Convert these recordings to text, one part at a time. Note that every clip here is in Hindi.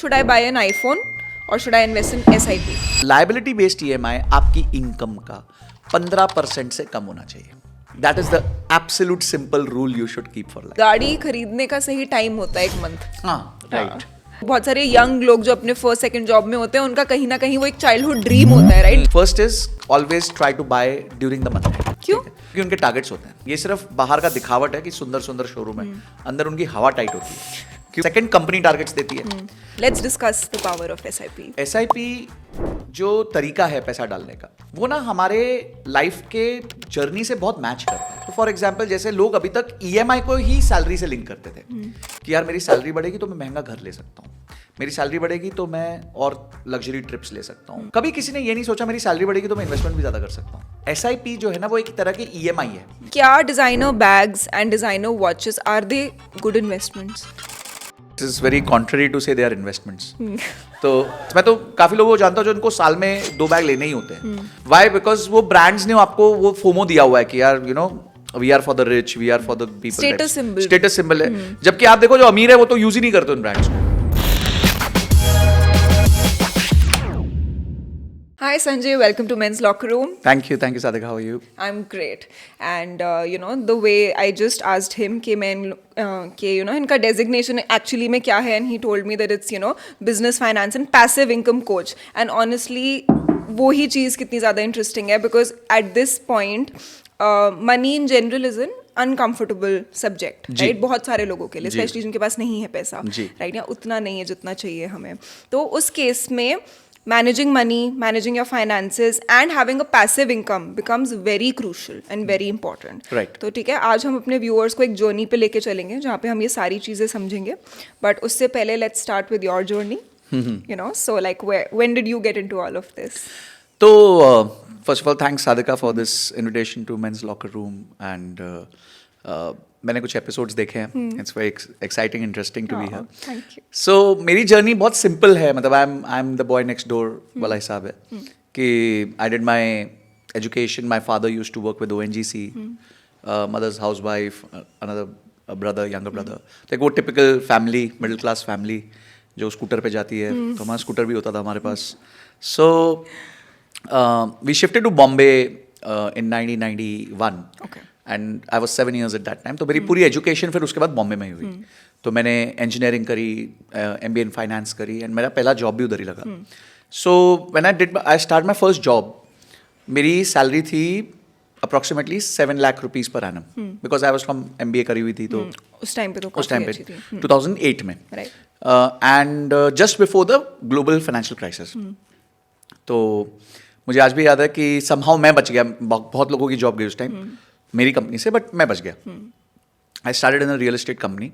should I buy an iPhone or should I invest in SIP? Liability based EMI आपकी इनकम का 15% से कम होना चाहिए. That is the absolute simple rule you should keep for life. गाड़ी खरीदने का सही टाइम होता है 1 मंथ. हाँ, राइट. बहुत सारे यंग लोग जो अपने फर्स्ट सेकंड जॉब में होते हैं उनका कहीं ना कहीं वो एक चाइल्डहुड ड्रीम होता है, right? First is always try to buy during the month. क्यों? क्योंकि उनके टारगेट्स होते हैं. ये सिर्फ बाहर का दिखावट है कि सुंदर सुंदर शोरूम है, अंदर उनकी हवा टाइट होती है. सेकंड कंपनी टारगेट्स देती है. Let's discuss the power of SIP. SIP जो तरीका है पैसा डालने का, वो ना हमारे लाइफ के जर्नी से बहुत मैच करता है. तो फॉर एग्जाम्पल जैसे लोग अभी तक EMI को ही सैलरी से लिंक करते थे कि यार मेरी सैलरी बढ़ेगी तो मैं महंगा घर ले सकता हूँ, मेरी सैलरी बढ़ेगी तो मैं और लग्जरी ट्रिप्स ले सकता हूँ. कभी किसी ने ये नहीं सोचा मेरी सैलरी बढ़ेगी तो मैं इन्वेस्टमेंट भी ज्यादा कर सकता हूँ. SIP जो है ना वो एक तरह की EMI है. क्या designer bags and designer watches are they good investments? It is very contrary to say they are investments. तो मैं तो काफी लोगों को जानता हूँ जो उनको साल में 2 बैग लेने ही होते हैं. Why? Because वो ब्रांड्स ने आपको वो फोमो दिया हुआ है कि यार you know we are for the rich, we are for the people. Status symbol. Status symbol है. जबकि आप देखो जो अमीर है वो तो यूज ही नहीं करते उन ब्रांड्स को. Hi Sanjay, welcome to Men's Locker Room. Thank you, Sadhika. How are you? I'm great. And you know the way I just asked him कि मैं you know इनका designation actually में क्या है, and he told me that it's you know business finance and passive income coach. And honestly वो ही चीज़ कितनी ज़्यादा interesting है because at this point money in general is an uncomfortable subject, right? बहुत सारे लोगों के लिए, especially जिनके पास नहीं है पैसा, right? या उतना नहीं है जितना चाहिए हमें. तो उस केस में managing money, managing your finances and having a passive income becomes very crucial and very important. Right. तो ठीक है, आज हम अपने viewers को एक journey पे लेके चलेंगे जहाँ पे हम ये सारी चीज़ें समझेंगे. But उससे पहले let's start with your journey. You know, so like when did you get into all of this? तो first of all, thanks Sadhika for this invitation to Men's Locker Room. And मैंने कुछ एपिसोड्स देखे हैं. It's very exciting, interesting to be here. Thank you. So मेरी जर्नी बहुत सिंपल है. मतलब I am the boy next door वाला हिसाब है कि I did my education. My father used to work with ONGC, mother's housewife, another brother, younger brother. तो एक वो typical family, middle class family जो स्कूटर पे जाती है. तो हमारा स्कूटर भी होता था हमारे पास. So we shifted to Bombay in 1991. Okay. And I was 7 years at that time. तो मेरी पूरी एजुकेशन फिर उसके बाद बॉम्बे में ही हुई. तो मैंने इंजीनियरिंग करी, MBA इन फाइनेंस करी, एंड मेरा पहला जॉब भी उधर ही लगा. So when I start my first job, मेरी सैलरी थी approximately 7 lakh rupees per annum, because I was from MBA करी हुई थी. तो उस टाइम पे 2008 में, and just before the global financial crisis. तो मुझे आज भी याद है कि समहाउ मैं बच गया. बहुत लोगों की जॉब गई उस टाइम मेरी कंपनी से, बट मैं बच गया. I started in a real estate company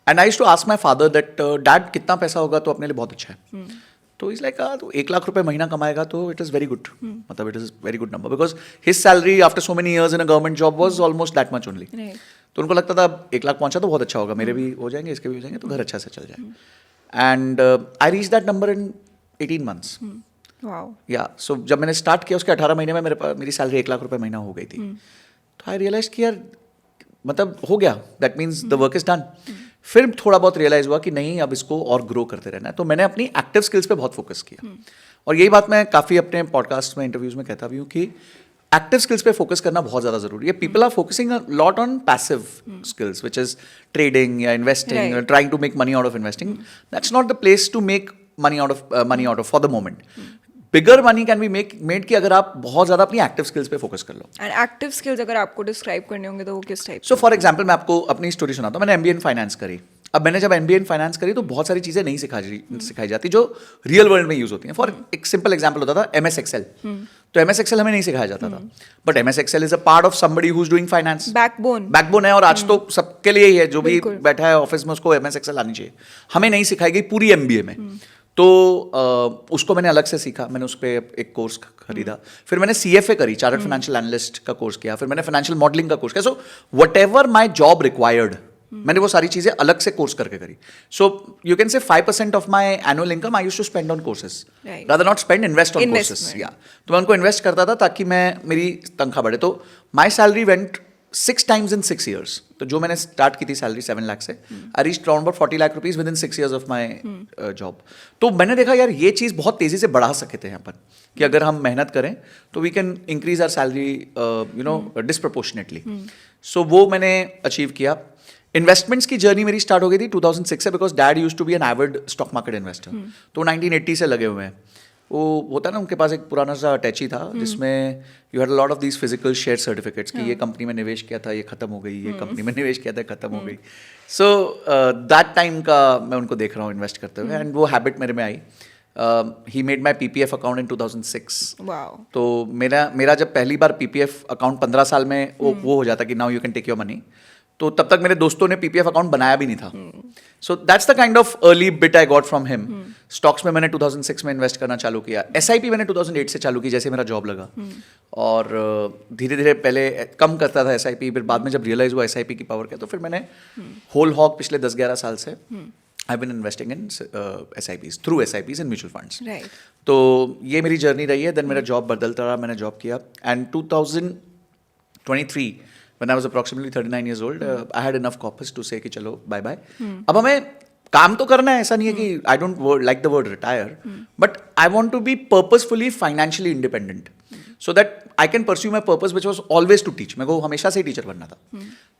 and I used to ask my father that dad कितना पैसा होगा तो अपने लिए बहुत अच्छा है. तो इज लाइक तो 1 लाख रुपए महीना कमाएगा तो इट इज़ वेरी गुड. मतलब it is very good number because his salary after so many years in a government job was almost that much only. तो उनको लगता था 1 लाख पहुंचा तो बहुत अच्छा होगा, मेरे भी हो जाएंगे, इसके भी हो जाएंगे, तो घर अच्छा से चल जाए. And I reach that number in 18 months. या सो जब मैंने स्टार्ट किया उसके 18 महीने में मेरी सैलरी 1 लाख रुपए महीना हो गई थी. तो आई रियलाइज कि यार मतलब हो गया, that means the work is done. फिर थोड़ा बहुत रियलाइज हुआ कि नहीं, अब इसको और ग्रो करते रहना है. तो मैंने अपनी एक्टिव स्किल्स पे बहुत फोकस किया. और यही बात मैं काफ़ी अपने पॉडकास्ट में, इंटरव्यूज में कहता भी हूँ कि एक्टिव स्किल्स पे फोकस करना बहुत ज़्यादा जरूरी है. People are focusing a lot on passive skills which is trading या investing, trying to make money out of investing. That's not the place to make money out of for the moment. Bigger money can be made कि अगर आप बहुत ज़्यादा अपनी एक्टिव स्किल्स पे फोकस कर लो. एंड एक्टिव स्किल्स अगर आपको डिस्क्राइब करने होंगे तो वो किस टाइप? सो फॉर एग्जाम्पल मैं आपको अपनी स्टोरी सुनाता हूँ. मैंने MBA इन फाइनेंस करी. अब मैंने जब MBA इन फाइनेंस करी तो बहुत सारी चीज़ें नहीं सिखाई जाती जो रियल वर्ल्ड में यूज़ होती हैं. फॉर एक सिंपल एग्जाम्पल होता था MS Excel. तो MS Excel हमें नहीं सिखाया जाता था, but MS Excel is a part of somebody who is doing finance. Backbone है, और आज तो सबके लिए ही है. जो भी बैठा है ऑफिस में उसको MS Excel आनी चाहिए. हमें नहीं सिखाई गई पूरी MBA में. तो उसको मैंने अलग से सीखा. मैंने उस पर एक कोर्स खरीदा. फिर मैंने CFA करी, चार्टर्ड फाइनेंशियल एनालिस्ट का कोर्स किया. फिर मैंने फाइनेंशियल मॉडलिंग का कोर्स किया. So what ever my job required, मैंने वो सारी चीज़ें अलग से कोर्स करके करी. सो you can say 5% of my annual income I used to spend on courses, rather not spend, invest on courses. या तो मैं उनको इन्वेस्ट करता था ताकि मेरी तनख्वाह बढ़े. तो my salary went 6 times in 6 years. तो जो मैंने स्टार्ट की थी सैलरी 7 लाख से, I reach around about 40 lakh rupees with in 6 years of my job. तो मैंने देखा यार ये चीज़ बहुत तेज़ी से बढ़ा सके थे यहाँ पर कि अगर हम मेहनत करें तो we can increase our salary you know disproportionately. So वो मैंने अचीव किया. इन्वेस्टमेंट्स की जर्नी मेरी स्टार्ट हो गई थी 2006 से, because dad use to be an avid stock market investor. तो 1980 से लगे हुए हैं. वो होता है ना, उनके पास एक पुराना सा अटैची था जिसमें you had a lot of these physical share certificates कि ये कंपनी में निवेश किया था, ये खत्म हो गई, ये कंपनी में निवेश किया था, खत्म हो गई. सो दैट टाइम का मैं उनको देख रहा हूँ इन्वेस्ट करते हुए, एंड वो हैबिट मेरे में आई. He made my PPF account in 2006. Wow. तो मेरा जब पहली बार PPF अकाउंट 15 साल में वो हो जाता कि now you can take your money, तो तब तक मेरे दोस्तों ने PPF अकाउंट बनाया भी नहीं था. So that's the kind of early bit I got from him. Stocks में मैंने 2006 में इन्वेस्ट करना चालू किया. SIP मैंने 2008 से चालू की जैसे मेरा जॉब लगा. और धीरे धीरे पहले कम करता था SIP, फिर बाद में जब रियलाइज हुआ SIP की पावर क्या, तो फिर मैंने होल हॉग पिछले 10-11 साल से I been investing in SIPs through SIPs in mutual funds. तो ये मेरी जर्नी रही है. देन मेरा जॉब बदलता रहा, मैंने जॉब किया, and 2023 when I was approximately 39 years old, I had enough corpus to say कि चलो बाय बाय. अब हमें काम तो करना है, ऐसा नहीं है कि I don't like the word retire, but I want to be purposefully financially independent so that I can pursue my purpose which was always to teach. मेरे को हमेशा से ही टीचर बनना था.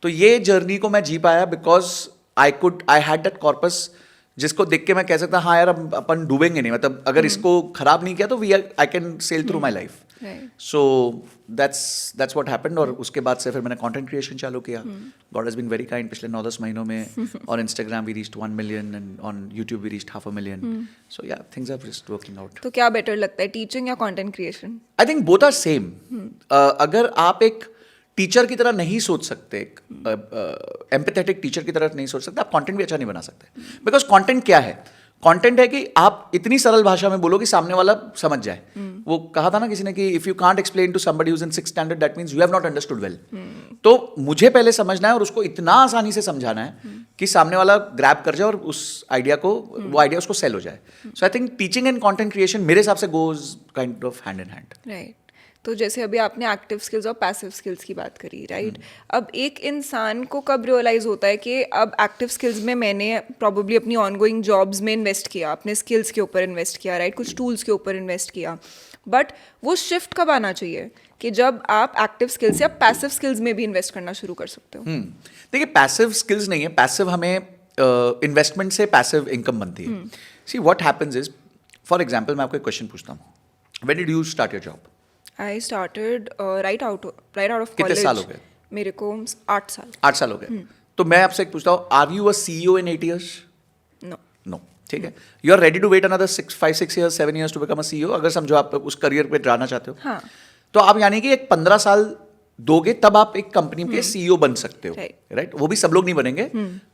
तो ये जर्नी को मैं जी पाया because I had that corpus जिसको देख के मैं कह सकता हाँ यार अब अपन डूबेंगे नहीं, मतलब अगर इसको खराब नहीं किया तो I can sail through my life. So that's what happened. और उसके बाद से फिर मैंने कंटेंट क्रिएशन चालू किया. God has been very kind. पिछले 9-10 महीनों में on Instagram we reached 1 million and on YouTube we reached 500,000. So yeah, things are just working out. तो क्या बेटर लगता है, टीचिंग या content creation? I think both are same. अगर आप एक टीचर की तरह नहीं सोच सकते, एम्पैथेटिक टीचर की तरह नहीं सोच सकते, आप कंटेंट भी अच्छा नहीं बना सकते. बिकॉज कंटेंट क्या है? कंटेंट है कि आप इतनी सरल भाषा में बोलो कि सामने वाला समझ जाए. वो कहा था ना किसी ने कि if you can't explain to somebody who's in 6th standard that means you have not understood well. तो मुझे पहले समझना है और उसको इतना आसानी से समझाना है कि सामने वाला ग्रैब कर जाए और उस आइडिया को वो आइडिया उसको सेल हो जाए. So I think teaching and content creation मेरे हिसाब से goes kind of hand in hand. Right. तो जैसे अभी आपने एक्टिव स्किल्स और पैसिव स्किल्स की बात करी, राइट? अब एक इंसान को कब रियलाइज़ होता है कि अब एक्टिव स्किल्स में मैंने प्रॉब्ली अपनी ऑनगोइंग जॉब्स में इन्वेस्ट किया, अपने स्किल्स के ऊपर इन्वेस्ट किया, राइट? कुछ टूल्स के ऊपर इन्वेस्ट किया, बट वो शिफ्ट कब आना चाहिए कि जब आप एक्टिव स्किल्स या पैसिव स्किल्स में भी इन्वेस्ट करना शुरू कर सकते हो? देखिए, पैसिव स्किल्स नहीं है. पैसिव हमें इन्वेस्टमेंट से पैसिव इनकम बनती है. See what happens is, for example मैं आपको एक क्वेश्चन पूछता हूँ. When did you start your job? I started right out of college. कितने साल हो गए? मेरे को 8 साल. 8 साल हो गए. तो मैं आपसे एक पूछता हूँ, are you a CEO in 8 years? No. No. ठीक है. You are ready to wait another 5-6 years 7 years to become a CEO, अगर समझो आप उस करियर पे जाना चाहते हो. हाँ. तो आप यानी कि एक 15 साल दोगे तब आप एक कंपनी के CEO बन सकते हो, राइट? वो भी सब लोग नहीं बनेंगे.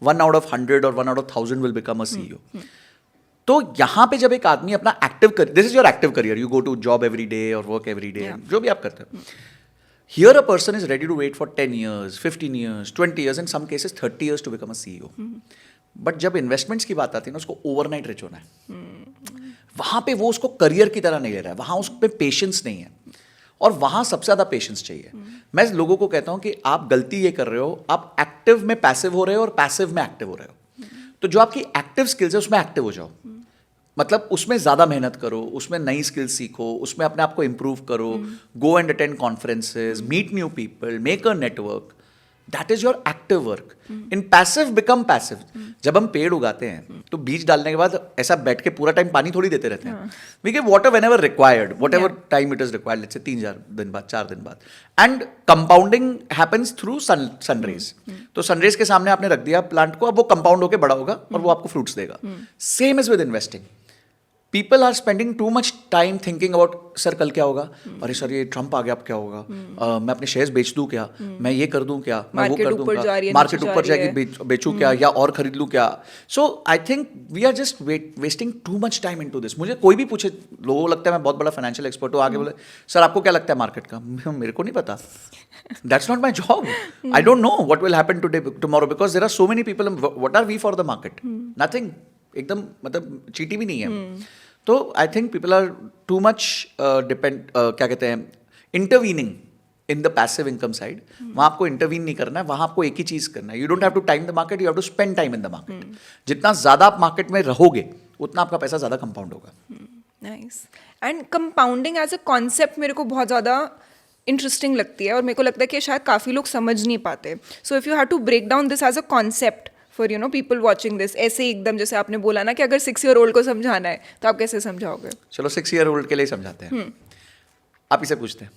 1 out of 100 और 1 out of 1000 will become a CEO. तो यहाँ पे जब एक आदमी अपना active career, this is your active career, you go to job every day और वर्क एवरी डे, जो भी आप करते हो. Here a person is ready to wait for 10 years, 15 years, 20 years, in some cases 30 years to become a CEO. But जब इन्वेस्टमेंट्स की बात आती है ना, उसको ओवरनाइट रिच होना है. वहाँ पे वो उसको करियर की तरह नहीं ले रहा है, वहाँ उस पर पेशेंस नहीं है, और वहाँ सबसे ज़्यादा पेशेंस चाहिए. मैं लोगों को कहता हूँ कि आप गलती ये कर रहे हो, आप एक्टिव में पैसिव हो रहे हो और पैसिव में एक्टिव हो रहे हो. तो जो आपकी एक्टिव स्किल्स है उसमें एक्टिव हो जाओ. मतलब उसमें ज़्यादा मेहनत करो, उसमें नई स्किल्स सीखो, उसमें अपने आप को इम्प्रूव करो, go and attend conferences, meet new people, make a network. That is your active work. In passive become passive. जब हम पेड़ उगाते हैं तो बीज डालने के बाद ऐसा बैठ के पूरा टाइम पानी थोड़ी देते रहते हैं. We give water whenever required, whatever time it is required, let's say 3-4 दिन बाद, 4 दिन बाद. And compounding happens through sunrays. तो सनरेज के सामने आपने रख दिया प्लांट को, अब वो कंपाउंड होकर बड़ा होगा और वो आपको फ्रूट्स देगा. Same is with investing. People are spending too much time thinking about sir कल क्या होगा, अरे सर ये ट्रम्प आ गया अब क्या होगा, मैं अपने शेयर्स बेच दूं क्या, मैं ये कर दूं क्या, मैं वो कर दूं क्या, मार्केट ऊपर जाएगी बेचूं क्या, या और खरीद लूं क्या. So I think we are just wasting too much time into this. मुझे कोई भी पूछे, लोगों को लगता है मैं बहुत बड़ा फाइनेंशियल एक्सपर्ट हूँ, आगे बोले सर आपको क्या लगता है मार्केट का, मेरे को नहीं पता. That's not my job. I don't know what will happen today tomorrow, because there are so many people. What are we for the market? Nothing. एकदम मतलब चीटी भी नहीं है. तो I think people are too much क्या कहते हैं, intervening in the passive income side, वहाँ आपको इंटरवीन नहीं करना है, वहाँ आपको एक ही चीज़ करना है, you don't have to time the market, you have to spend time in the market. जितना ज़्यादा आप मार्केट में रहोगे उतना आपका पैसा ज़्यादा कंपाउंड होगा. Nice. And compounding as a concept मेरे को बहुत ज़्यादा इंटरेस्टिंग लगती है और मेरे को लगता है कि शायद काफ़ी लोग समझ नहीं पाते. So if you have to break down this as a concept for you know people watching this, ऐसे ही एकदम जैसे आपने बोला ना कि अगर 6-year-old को समझाना है तो आप कैसे समझाओगे? चलो 6-year-old के लिए समझाते हैं. आप इसे पूछते हैं.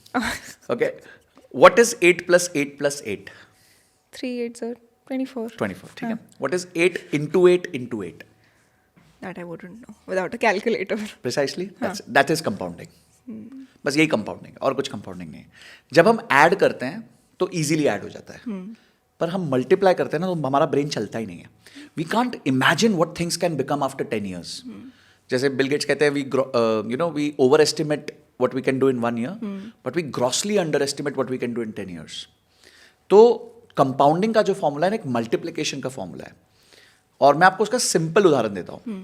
Okay, what is 8 + 8 + 8? 3 8s are 24. 24. ठीक है. What is 8 × 8 × 8? That I wouldn't know without a calculator. Precisely that is compounding. बस यही कंपाउंडिंग, और कुछ कंपाउंडिंग नहीं है. जब हम ऐड करते हैं तो इजीली ऐड हो जाता है, पर हम मल्टीप्लाई करते हैं ना तो हमारा ब्रेन चलता ही नहीं है. We can't imagine what things can become after 10 years. जैसे बिल गेट्स कहते हैं, we overestimate what we can do in 1 year, but we grossly underestimate what we can do in 10 years. तो कंपाउंडिंग का जो फॉर्मूला है ना, एक मल्टीप्लिकेशन का फॉर्मूला है, और मैं आपको उसका सिंपल उदाहरण देता हूँ.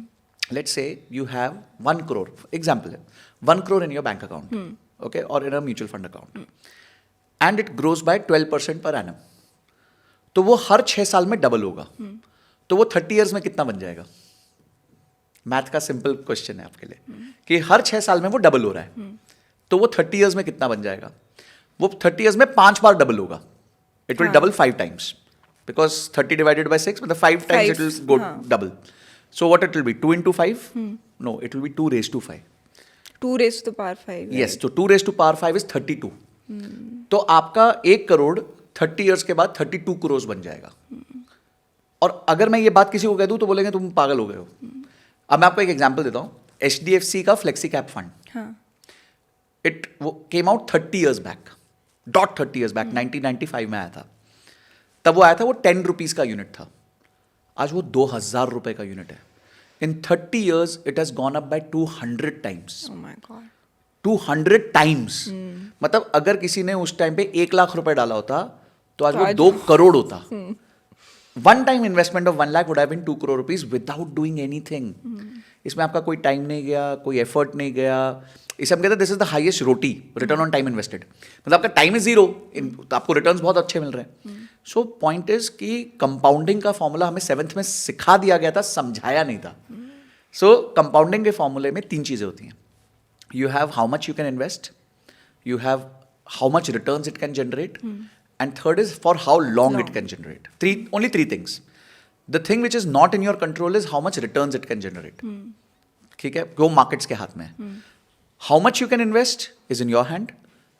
Let's say you have 1 crore, example है, 1 crore in your bank account, okay, और in a mutual fund account, and it grows by 12% per annum. तो वो हर 6 साल में डबल होगा. तो वो 30 years में कितना बन जाएगा? मैथ का सिंपल क्वेश्चन है आपके लिए कि हर 6 साल में वो डबल हो रहा है, तो वो 30 years में कितना बन जाएगा? वो 30 years में 5 बार डबल होगा. It will double 5 times, because 30 divided by 6 मतलब 5 times it will go double. So what it will be? 2 × 5? No, it will be 2 raised to 5. 2 raised to the power 5. Yes, so 2 raised to power 5 is 32. तो आपका 1 crore 30 years के बाद 32 crores बन जाएगा. और अगर मैं ये बात किसी को कह दूं तो बोलेंगे तुम पागल हो गए हो. अब मैं आपको एक एग्जांपल देता हूं. HDFC का flexi cap fund, it came out 30 years back, 30 years back, 1995 में आया था. तब वो आया था, वो 10 rupees का यूनिट था. आज वो 2000 रुपए का यूनिट है. इन 30 years it has gone up by 200 times. Oh my God. 200 times. मतलब अगर किसी ने उस टाइम पे 1 लाख रुपए डाला होता तो आज वो 2 करोड़ होता. One time investment of 1 lakh would have been 2 crore rupees without doing anything. इसमें आपका कोई टाइम नहीं गया, कोई एफर्ट नहीं गया. इसे हम कहते हैं this is the highest roti, return on time invested. मतलब आपका टाइम इज 0, तो आपको रिटर्न्स बहुत अच्छे मिल रहे हैं. सो पॉइंट इज कि कंपाउंडिंग का फॉर्मूला हमें 7th में सिखा दिया गया था, समझाया नहीं था. सो कंपाउंडिंग के फॉर्मूले में 3 चीजें होती हैं. You have how much you can invest, you have how much returns it can generate, and third is for how long it can generate. Only 3 things. The thing which is not in your control is how much returns it can generate. ठीक है, वो markets के हाथ में है. How much you can invest is in your hand,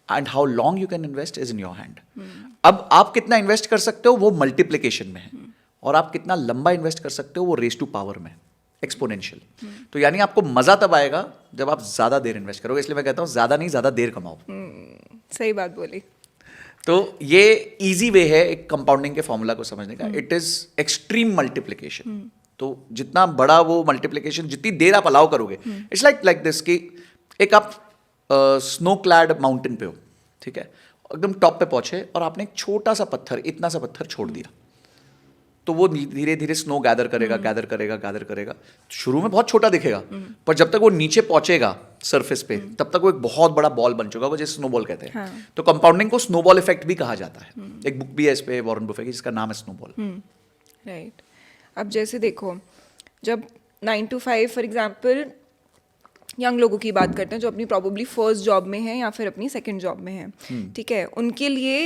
and how long you can invest is in your hand. अब आप कितना इन्वेस्ट कर सकते हो वो मल्टीप्लिकेशन में है, और आप कितना लंबा इन्वेस्ट कर सकते हो वो रेस टू पावर में, एक्सपोनेंशियल. तो यानी आपको मजा तब आएगा जब आप ज्यादा देर इन्वेस्ट करोगे. इसलिए मैं कहता हूँ ज्यादा नहीं, ज्यादा देर कमाओ. सही बात बोली. तो ये इजी वे है एक कंपाउंडिंग के फॉर्मूला को समझने का. It is extreme multiplication. तो जितना बड़ा वो मल्टीप्लिकेशन, जितनी देर आप अलाउ करोगे, इट्स लाइक दिस कि एक आप स्नो क्लैड माउंटेन पे हो, ठीक है, एकदम टॉप पे पहुंचे और आपने एक छोटा सा पत्थर, इतना सा पत्थर छोड़ दिया, तो वो धीरे धीरे स्नो गैदर करेगा, गैदर करेगा, गैदर करेगा. शुरू में बहुत छोटा दिखेगा, पर जब तक वो नीचे पहुंचेगा सरफेस पे, तब तक वो एक बहुत बड़ा बॉल बन चुका होगा, जिसे स्नोबॉल कहते हैं. तो कंपाउंडिंग को स्नोबॉल इफेक्ट भी कहा जाता है. एक बुक भी है इस पे वॉरेन बफे की, जिसका नाम है स्नोबॉल. राइट. अब जैसे देखो, जब 9 to 5 फॉर एग्जाम्पल यंग लोगों की बात करते हैं जो अपनी प्रॉबली फर्स्ट जॉब में है या फिर अपनी सेकंड जॉब में है, ठीक है, उनके लिए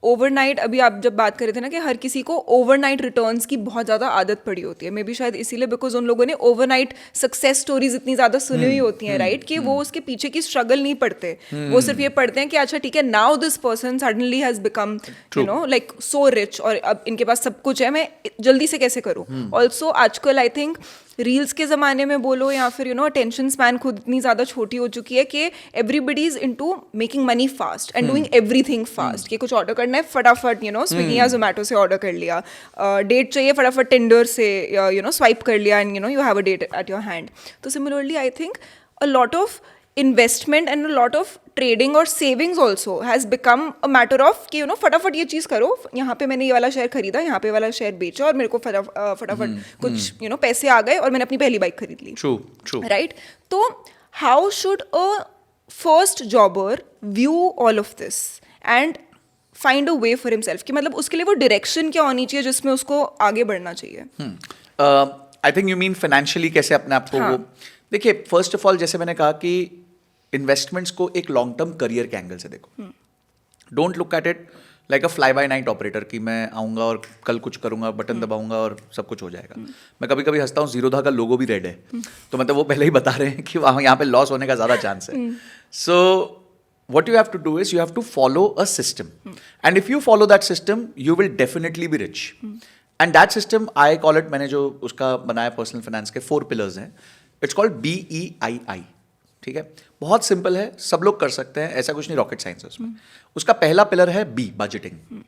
ओवरनाइट, अभी आप जब बात कर रहे थे ना कि हर किसी को ओवरनाइट रिटर्न्स की बहुत ज़्यादा आदत पड़ी होती है, मे बी शायद इसीलिए बिकॉज उन लोगों ने ओवरनाइट सक्सेस स्टोरीज इतनी ज़्यादा सुनी हुई होती हैं, राइट, कि वो उसके पीछे की स्ट्रगल नहीं पढ़ते. वो सिर्फ ये पढ़ते हैं कि अच्छा ठीक है, now this person suddenly has become you know like so rich, और अब इनके पास सब कुछ है, मैं जल्दी से कैसे करूँ. ऑल्सो आजकल आई थिंक रील्स के ज़माने में बोलो या फिर यू नो अटेंशन स्पैन खुद इतनी ज़्यादा छोटी हो चुकी है कि everybody is into making money fast and doing everything fast. कि कुछ ऑर्डर करना है फटाफट, यू नो स्विगी या जोमेटो से ऑर्डर कर लिया, डेट चाहिए फटाफट टिंडर से यू नो स्वाइप कर लिया, and you know you have a date at your hand. तो similarly I think a lot of investment and a lot of trading और savings also has become a matter of कि यू नो फटाफट ये चीज़ करो, यहाँ पे मैंने ये वाला शेयर खरीदा, यहाँ पे वाला शेयर बेचा, और मेरे को फटाफट कुछ यू नो पैसे आ गए और मैंने अपनी पहली बाइक खरीद ली. ट्रू. राइट. तो how should a first जॉबर view all of this and find a way for himself कि मतलब उसके लिए वो डायरेक्शन क्या होनी चाहिए जिसमें उसको आगे बढ़ना चाहिए. I think you mean financially कैसे अपने आप को हाँ. वो देखिए. फर्स्ट ऑफ ऑल जैसे मैंने कहा कि इन्वेस्टमेंट्स को एक लॉन्ग टर्म करियर के एंगल से देखो. Don't look at it like a fly bye night operator कि मैं आऊँगा और कल कुछ करूँगा, बटन दबाऊंगा और सब कुछ हो जाएगा. मैं कभी कभी हंसता हूँ, जीरोधा का लोगो भी रेड है, तो मतलब वो पहले ही बता रहे हैं कि वहाँ यहाँ पे लॉस होने का ज़्यादा चांस है. सो what you have to do is you have to follow a system, and if you follow that system you will definitely be rich. And that system I call it, मैंने जो उसका बनाया पर्सनल फाइनेंस के 4 पिलर्स हैं, इट्स कॉल्ड BEII. ठीक है, बहुत सिंपल है, सब लोग कर सकते हैं, ऐसा कुछ नहीं रॉकेट साइंस है उसमें. उसका पहला पिलर है B, budgeting.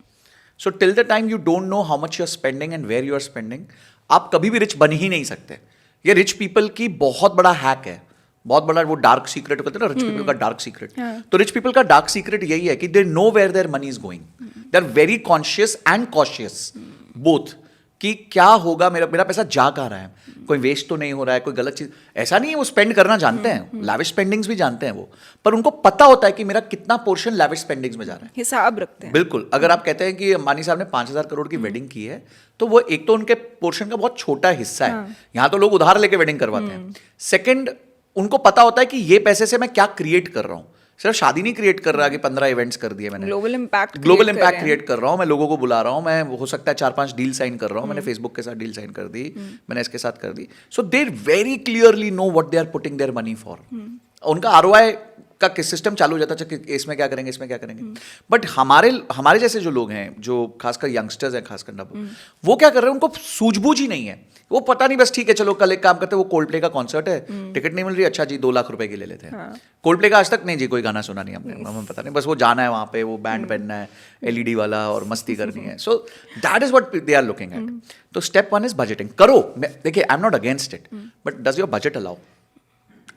So till the time you don't know how much you are spending and where you are spending, आप कभी भी रिच बन ही नहीं सकते. ये रिच पीपल की बहुत बड़ा हैक है, बहुत बड़ा वो डार्क सीक्रेट कहते हैं ना, रिच पीपल का डार्क सीक्रेट. तो रिच पीपल का डार्क सीक्रेट यही है कि they know where their money is going. They are very conscious and cautious both कि क्या होगा, मेरा पैसा जा कहाँ रहा है, कोई वेस्ट तो नहीं हो रहा है, कोई गलत चीज. ऐसा नहीं है वो स्पेंड करना जानते हैं, लैविश स्पेंडिंग्स भी जानते हैं वो, पर उनको पता होता है कि मेरा कितना पोर्शन लैविश स्पेंडिंग्स में जा रहा है, हिसाब रखते हैं. बिल्कुल. अगर आप कहते हैं कि अंबानी साहब ने 5,000 करोड़ की वेडिंग की है, तो वो एक तो उनके पोर्शन का बहुत छोटा हिस्सा है. यहाँ तो लोग उधार लेके वेडिंग करवाते हैं. सेकेंड, उनको पता होता है कि ये पैसे से मैं क्या क्रिएट कर रहा हूँ. सिर्फ शादी नहीं क्रिएट कर रहा कि 15 इवेंट्स कर दिए मैंने, ग्लोबल इम्पैक्ट क्रिएट कर रहा हूँ. मैं लोगों को बुला रहा हूँ, मैं हो सकता है 4-5 डील साइन कर रहा हूँ. मैंने फेसबुक के साथ डील साइन कर दी, मैंने इसके साथ कर दी. So they very clearly know what they are putting their money for. उनका ROI का सिस्टम चालू हो जाता है कि इसमें क्या करेंगे, इसमें क्या करेंगे. बट हमारे जैसे जो लोग हैं, जो खासकर यंगस्टर्स हैं, खासकर वो क्या कर रहे हैं, उनको सूझबूझ ही नहीं है. वो पता नहीं, बस ठीक है चलो कल एक काम करते हैं, वो कोल्ड प्ले का कॉन्सर्ट है, टिकट नहीं मिल रही, अच्छा जी 2 लाख रुपए की ले लेते हैं. कोल्ड प्ले का आज तक नहीं जी कोई गाना सुना नहीं हमने, हमें पता नहीं, बस वो जाना है वहाँ पे, वो बैंड पहनना है LED वाला और मस्ती करनी है. So that is what they are looking at. तो स्टेप 1 इज बजटिंग. करो, देखिए I am not against it, but does your budget allow.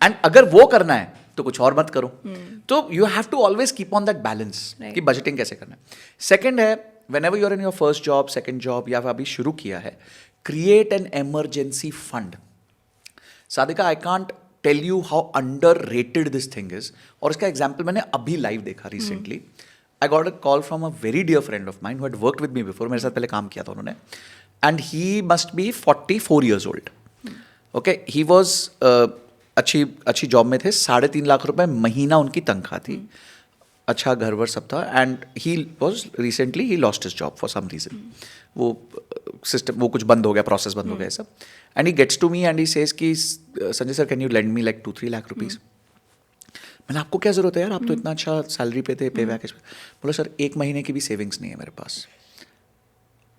And अगर वो करना है तो कुछ और मत करो. तो you have to always keep on that balance कि बजटिंग कैसे करना है. सेकेंड है, whenever you're in your first job, second job, या अभी शुरू किया है, create an emergency fund. Sadiqa, I can't tell you how underrated this thing is. और इसका एग्जाम्पल मैंने अभी लाइव देखा recently. I got a call from a very dear friend of mine who had worked with me before. मेरे साथ पहले काम किया था उन्होंने. And he must be 44 years old. Okay, he was अच्छी जॉब में थे, 3.5 लाख रुपए महीना उनकी तनख्वाह थी, अच्छा घर वर सब था. And he was recently he lost his job for some reason. वो सिस्टम वो कुछ बंद हो गया, प्रोसेस बंद हो गया सब. And he gets to me and he says कि Sanjay sir can you lend me like 2-3 lakh rupees. मैंने, आपको क्या ज़रूरत है यार, आप तो इतना अच्छा सैलरी पे थे, पे पैकेज पे. बोला सर 1 महीने की भी सेविंग्स नहीं है मेरे पास,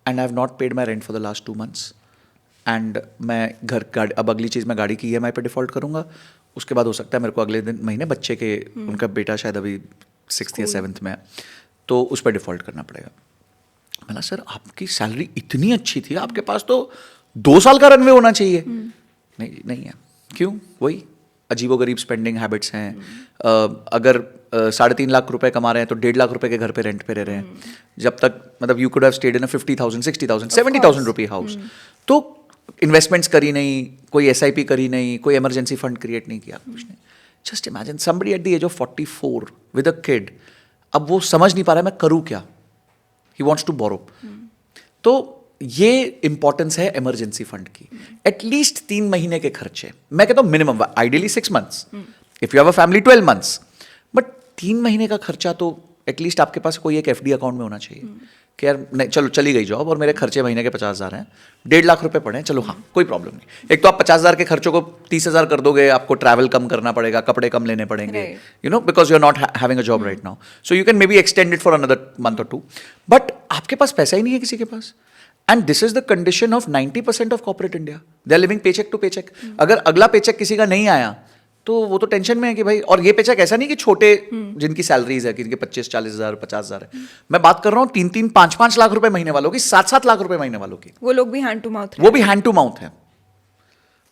and I have not paid my rent for the last 2 months. And मैं अब अगली चीज़ मैं गाड़ी की EMI पे डिफ़ॉल्ट करूँगा. उसके बाद हो सकता है मेरे को अगले महीने बच्चे के उनका बेटा शायद अभी 6th या 7th में है, तो उस पर डिफ़ॉल्ट करना पड़ेगा. मैंने, सर आपकी सैलरी इतनी अच्छी थी, आपके पास तो 2 साल का रनवे होना चाहिए. नहीं है. क्यों? वही अजीबोगरीब स्पेंडिंग हैबिट्स हैं. अगर 3.5 लाख रुपए कमा रहे हैं तो 1.5 लाख रुपए के घर पे रेंट पे रह रहे हैं. जब तक मतलब you could have stayed in अ 50,000, 60,000, 70,000 रुपये हाउस. तो इन्वेस्टमेंट्स करी नहीं, कोई SIP करी नहीं, कोई इमरजेंसी फंड क्रिएट नहीं किया, कुछ नहीं. Just imagine somebody at the age of 44 with a kid. अब वो समझ नहीं पा रहा है मैं करूँ क्या. He wants to borrow. तो ये इंपॉर्टेंस है इमरजेंसी फंड की. एटलीस्ट 3 महीने के खर्चे, मैं कहता हूँ minimum, ideally 6 months, if you have a family 12 months, but 3 महीने का खर्चा तो एटलीस्ट आपके पास कोई एक FD अकाउंट में होना चाहिए कि यार नहीं चलो चली गई जॉब और मेरे खर्चे महीने के 50,000 हैं, 1.5 लाख रुपए पड़े हैं, चलो हाँ कोई प्रॉब्लम नहीं. एक तो आप 50,000 के खर्चों को 30,000 कर दोगे, आपको ट्रैवल कम करना पड़ेगा, कपड़े कम लेने पड़ेंगे, you know, because you are not having a job right now. So you can maybe extend it for another month or 2, but आपके पास पैसा ही नहीं है किसी के पास. And this is the condition of 90% of corporate India. They are living paycheck to paycheck. अगर अगला पेचेक किसी का नहीं आया तो वो तो टेंशन में है कि भाई, और ये पेचेक ऐसा नहीं कि छोटे जिनकी सैलरीज है, जिनके 25-40 हज़ार 50,000 है. मैं बात कर रहा हूँ 3-3, 5-5 लाख रुपए महीने वालों की, 7-7 लाख रुपए महीने वालों की. वो लोग भी हैंड टू माउथ, वो भी हैंड टू माउथ है.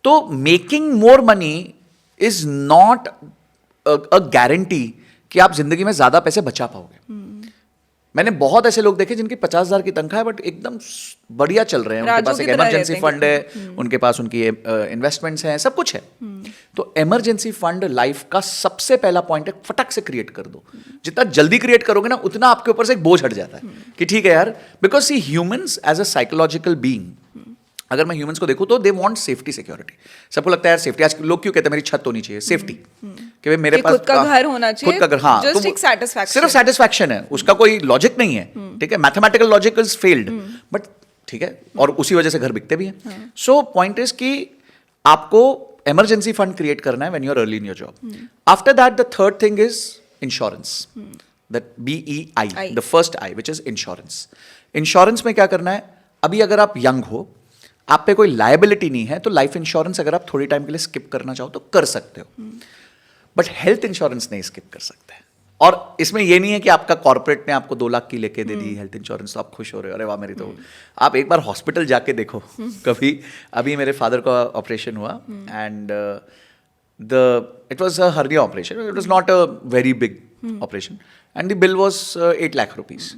तो making more money is not a guarantee कि आप जिंदगी में ज्यादा पैसे बचा पाओगे. मैंने बहुत ऐसे लोग देखे जिनकी 50,000 की तनख्वाह है बट एकदम बढ़िया चल रहे हैं, उनके राजू पास की एक तरह इमरजेंसी रहते फंड है, उनके पास उनकी इन्वेस्टमेंट्स हैं, सब कुछ है। तो इमरजेंसी फंड लाइफ का सबसे पहला पॉइंट है, फटक से क्रिएट कर दो। जितना जल्दी क्रिएट करोगे ना उतना आपके ऊपर से एक बोझ हट जाता है कि ठीक है यार, because see humans as a psychological being, अगर मैं ह्यूमंस को देखूं तो दे वांट सेफ्टी सिक्योरिटी। सबको लगता है यार सेफ्टी, आज लोग क्यों कहते हैं मेरी छत होनी चाहिए, सेफ्टी कि भाई मेरे कि पास खुद का घर होना चाहिए, खुद का घर, हाँ, just तो एक satisfaction। सिर्फ सेटिस्फैक्शन है, उसका कोई लॉजिक नहीं है, ठीक है, mathematical logic is failed, but ठीक है, और उसी वजह से घर बिकते भी हैं। सो पॉइंट इज कि आपको इमरजेंसी फंड क्रिएट करना है when you are early in your job. After that the third thing is insurance, that BEI, the first I which is insurance. Insurance में क्या करना है, अभी अगर आप यंग हो, आप पे कोई लायबिलिटी नहीं है, तो लाइफ इंश्योरेंस अगर आप थोड़ी टाइम के लिए स्किप करना चाहो तो कर सकते हो, बट हेल्थ इंश्योरेंस नहीं स्किप कर सकते। और इसमें ये नहीं है कि आपका कॉर्पोरेट ने आपको 2 लाख की लेके दे दी हेल्थ इंश्योरेंस तो आप खुश हो रहे हो, अरे वाह मेरी तो। आप एक बार हॉस्पिटल जाके देखो कभी। अभी मेरे फादर का ऑपरेशन हुआ and it was a hernia operation, it was not a very big operation and the bill was 8 lakh rupees.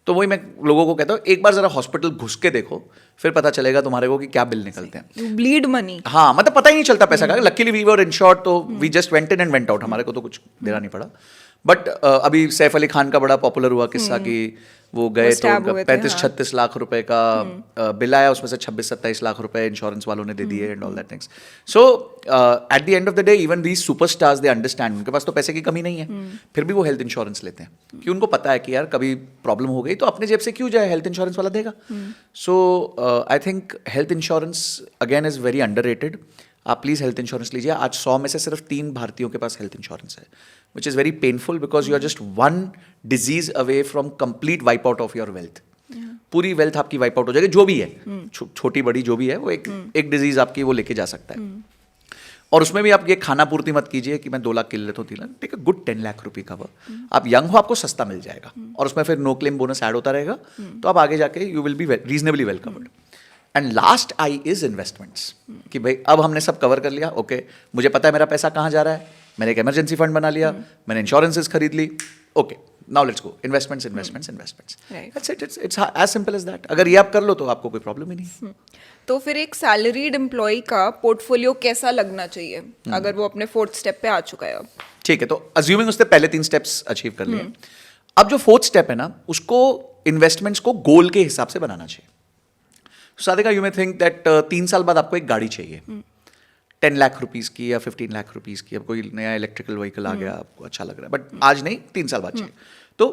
तो वही मैं लोगों को कहता हूँ, एक बार जरा हॉस्पिटल घुस के देखो, फिर पता चलेगा तुम्हारे को कि क्या बिल निकलते हैं। You bleed money। हाँ, मतलब पता ही नहीं चलता पैसा का। लकीली वी वर इंश्योर्ड, तो we just went in and went out, हमारे को तो कुछ देना नहीं पड़ा। बट अभी सैफ अली खान का बड़ा पॉपुलर हुआ किस्सा कि वो गए तो stab उनका हुए थे, 35-36 लाख रुपए का बिल आया, उसमें से 26-27 लाख रुपए इंश्योरेंस वालों ने दे दिए and all that things. So eight the end of the day even these superstars they understand, उनके पास तो पैसे की कमी नहीं है, फिर भी वो हेल्थ इंश्योरेंस लेते हैं कि उनको पता है कि यार कभी प्रॉब्लम हो गई तो अपने जेब से क्यों जाए, हेल्थ इंश्योरेंस वाला देगा। So I think health insurance again is very underrated. आप प्लीज़ हेल्थ इंश्योरेंस लीजिए। आज 100 में से सिर्फ 3 भारतीयों के पास हेल्थ इंश्योरेंस है, which is very painful because you are just one disease away from complete wipe out of your wealth. पूरी वेल्थ आपकी वाइप आउट हो जाएगी, जो भी है, छोटी बड़ी जो भी है, वो एक डिजीज आपकी वो लेके जा सकता है। और उसमें भी आप ये खाना पूर्ति मत कीजिए कि मैं 2 लाख के लिए लेता हूँ, 3 lakh, take a good 10 lakh रुपए का। आप यंग हो, आपको सस्ता मिल जाएगा, और उसमें फिर नो क्लेम बोनस ऐड होता रहेगा, तो आप आगे जाके you will B reasonably well covered. And last I is investments, कि भाई अब हमने सब कवर कर लिया, ओके मुझे पता है मेरा पैसा कहाँ जा रहा है, मैंने एक इमरजेंसी फंड बना लिया, मैंने इंश्योरेंसेस खरीद ली, okay now let's go investments investments investments. That's it, it's as simple as that. अगर ये आप कर लो तो आपको कोई प्रॉब्लम ही नहीं। तो फिर एक सैलरीड एम्प्लॉय का पोर्टफोलियो कैसा लगना चाहिए अगर वो अपने 4th स्टेप पे आ चुका है अब? ठीक है, तो अज्यूमिंग उसने पहले 3 स्टेप्स अचीव कर लिए, अब जो 4th स्टेप है ना, उसको इन्वेस्टमेंट्स को गोल के हिसाब से बनाना चाहिए। Sadiqa, you may think that 3 साल बाद आपको एक गाड़ी चाहिए 10 लाख रुपीज की या 15 लाख रुपीज की, अब कोई नया इलेक्ट्रिकल व्हीकल आ गया, आपको अच्छा लग रहा है, बट आज नहीं, 3 साल बाद चाहिए। तो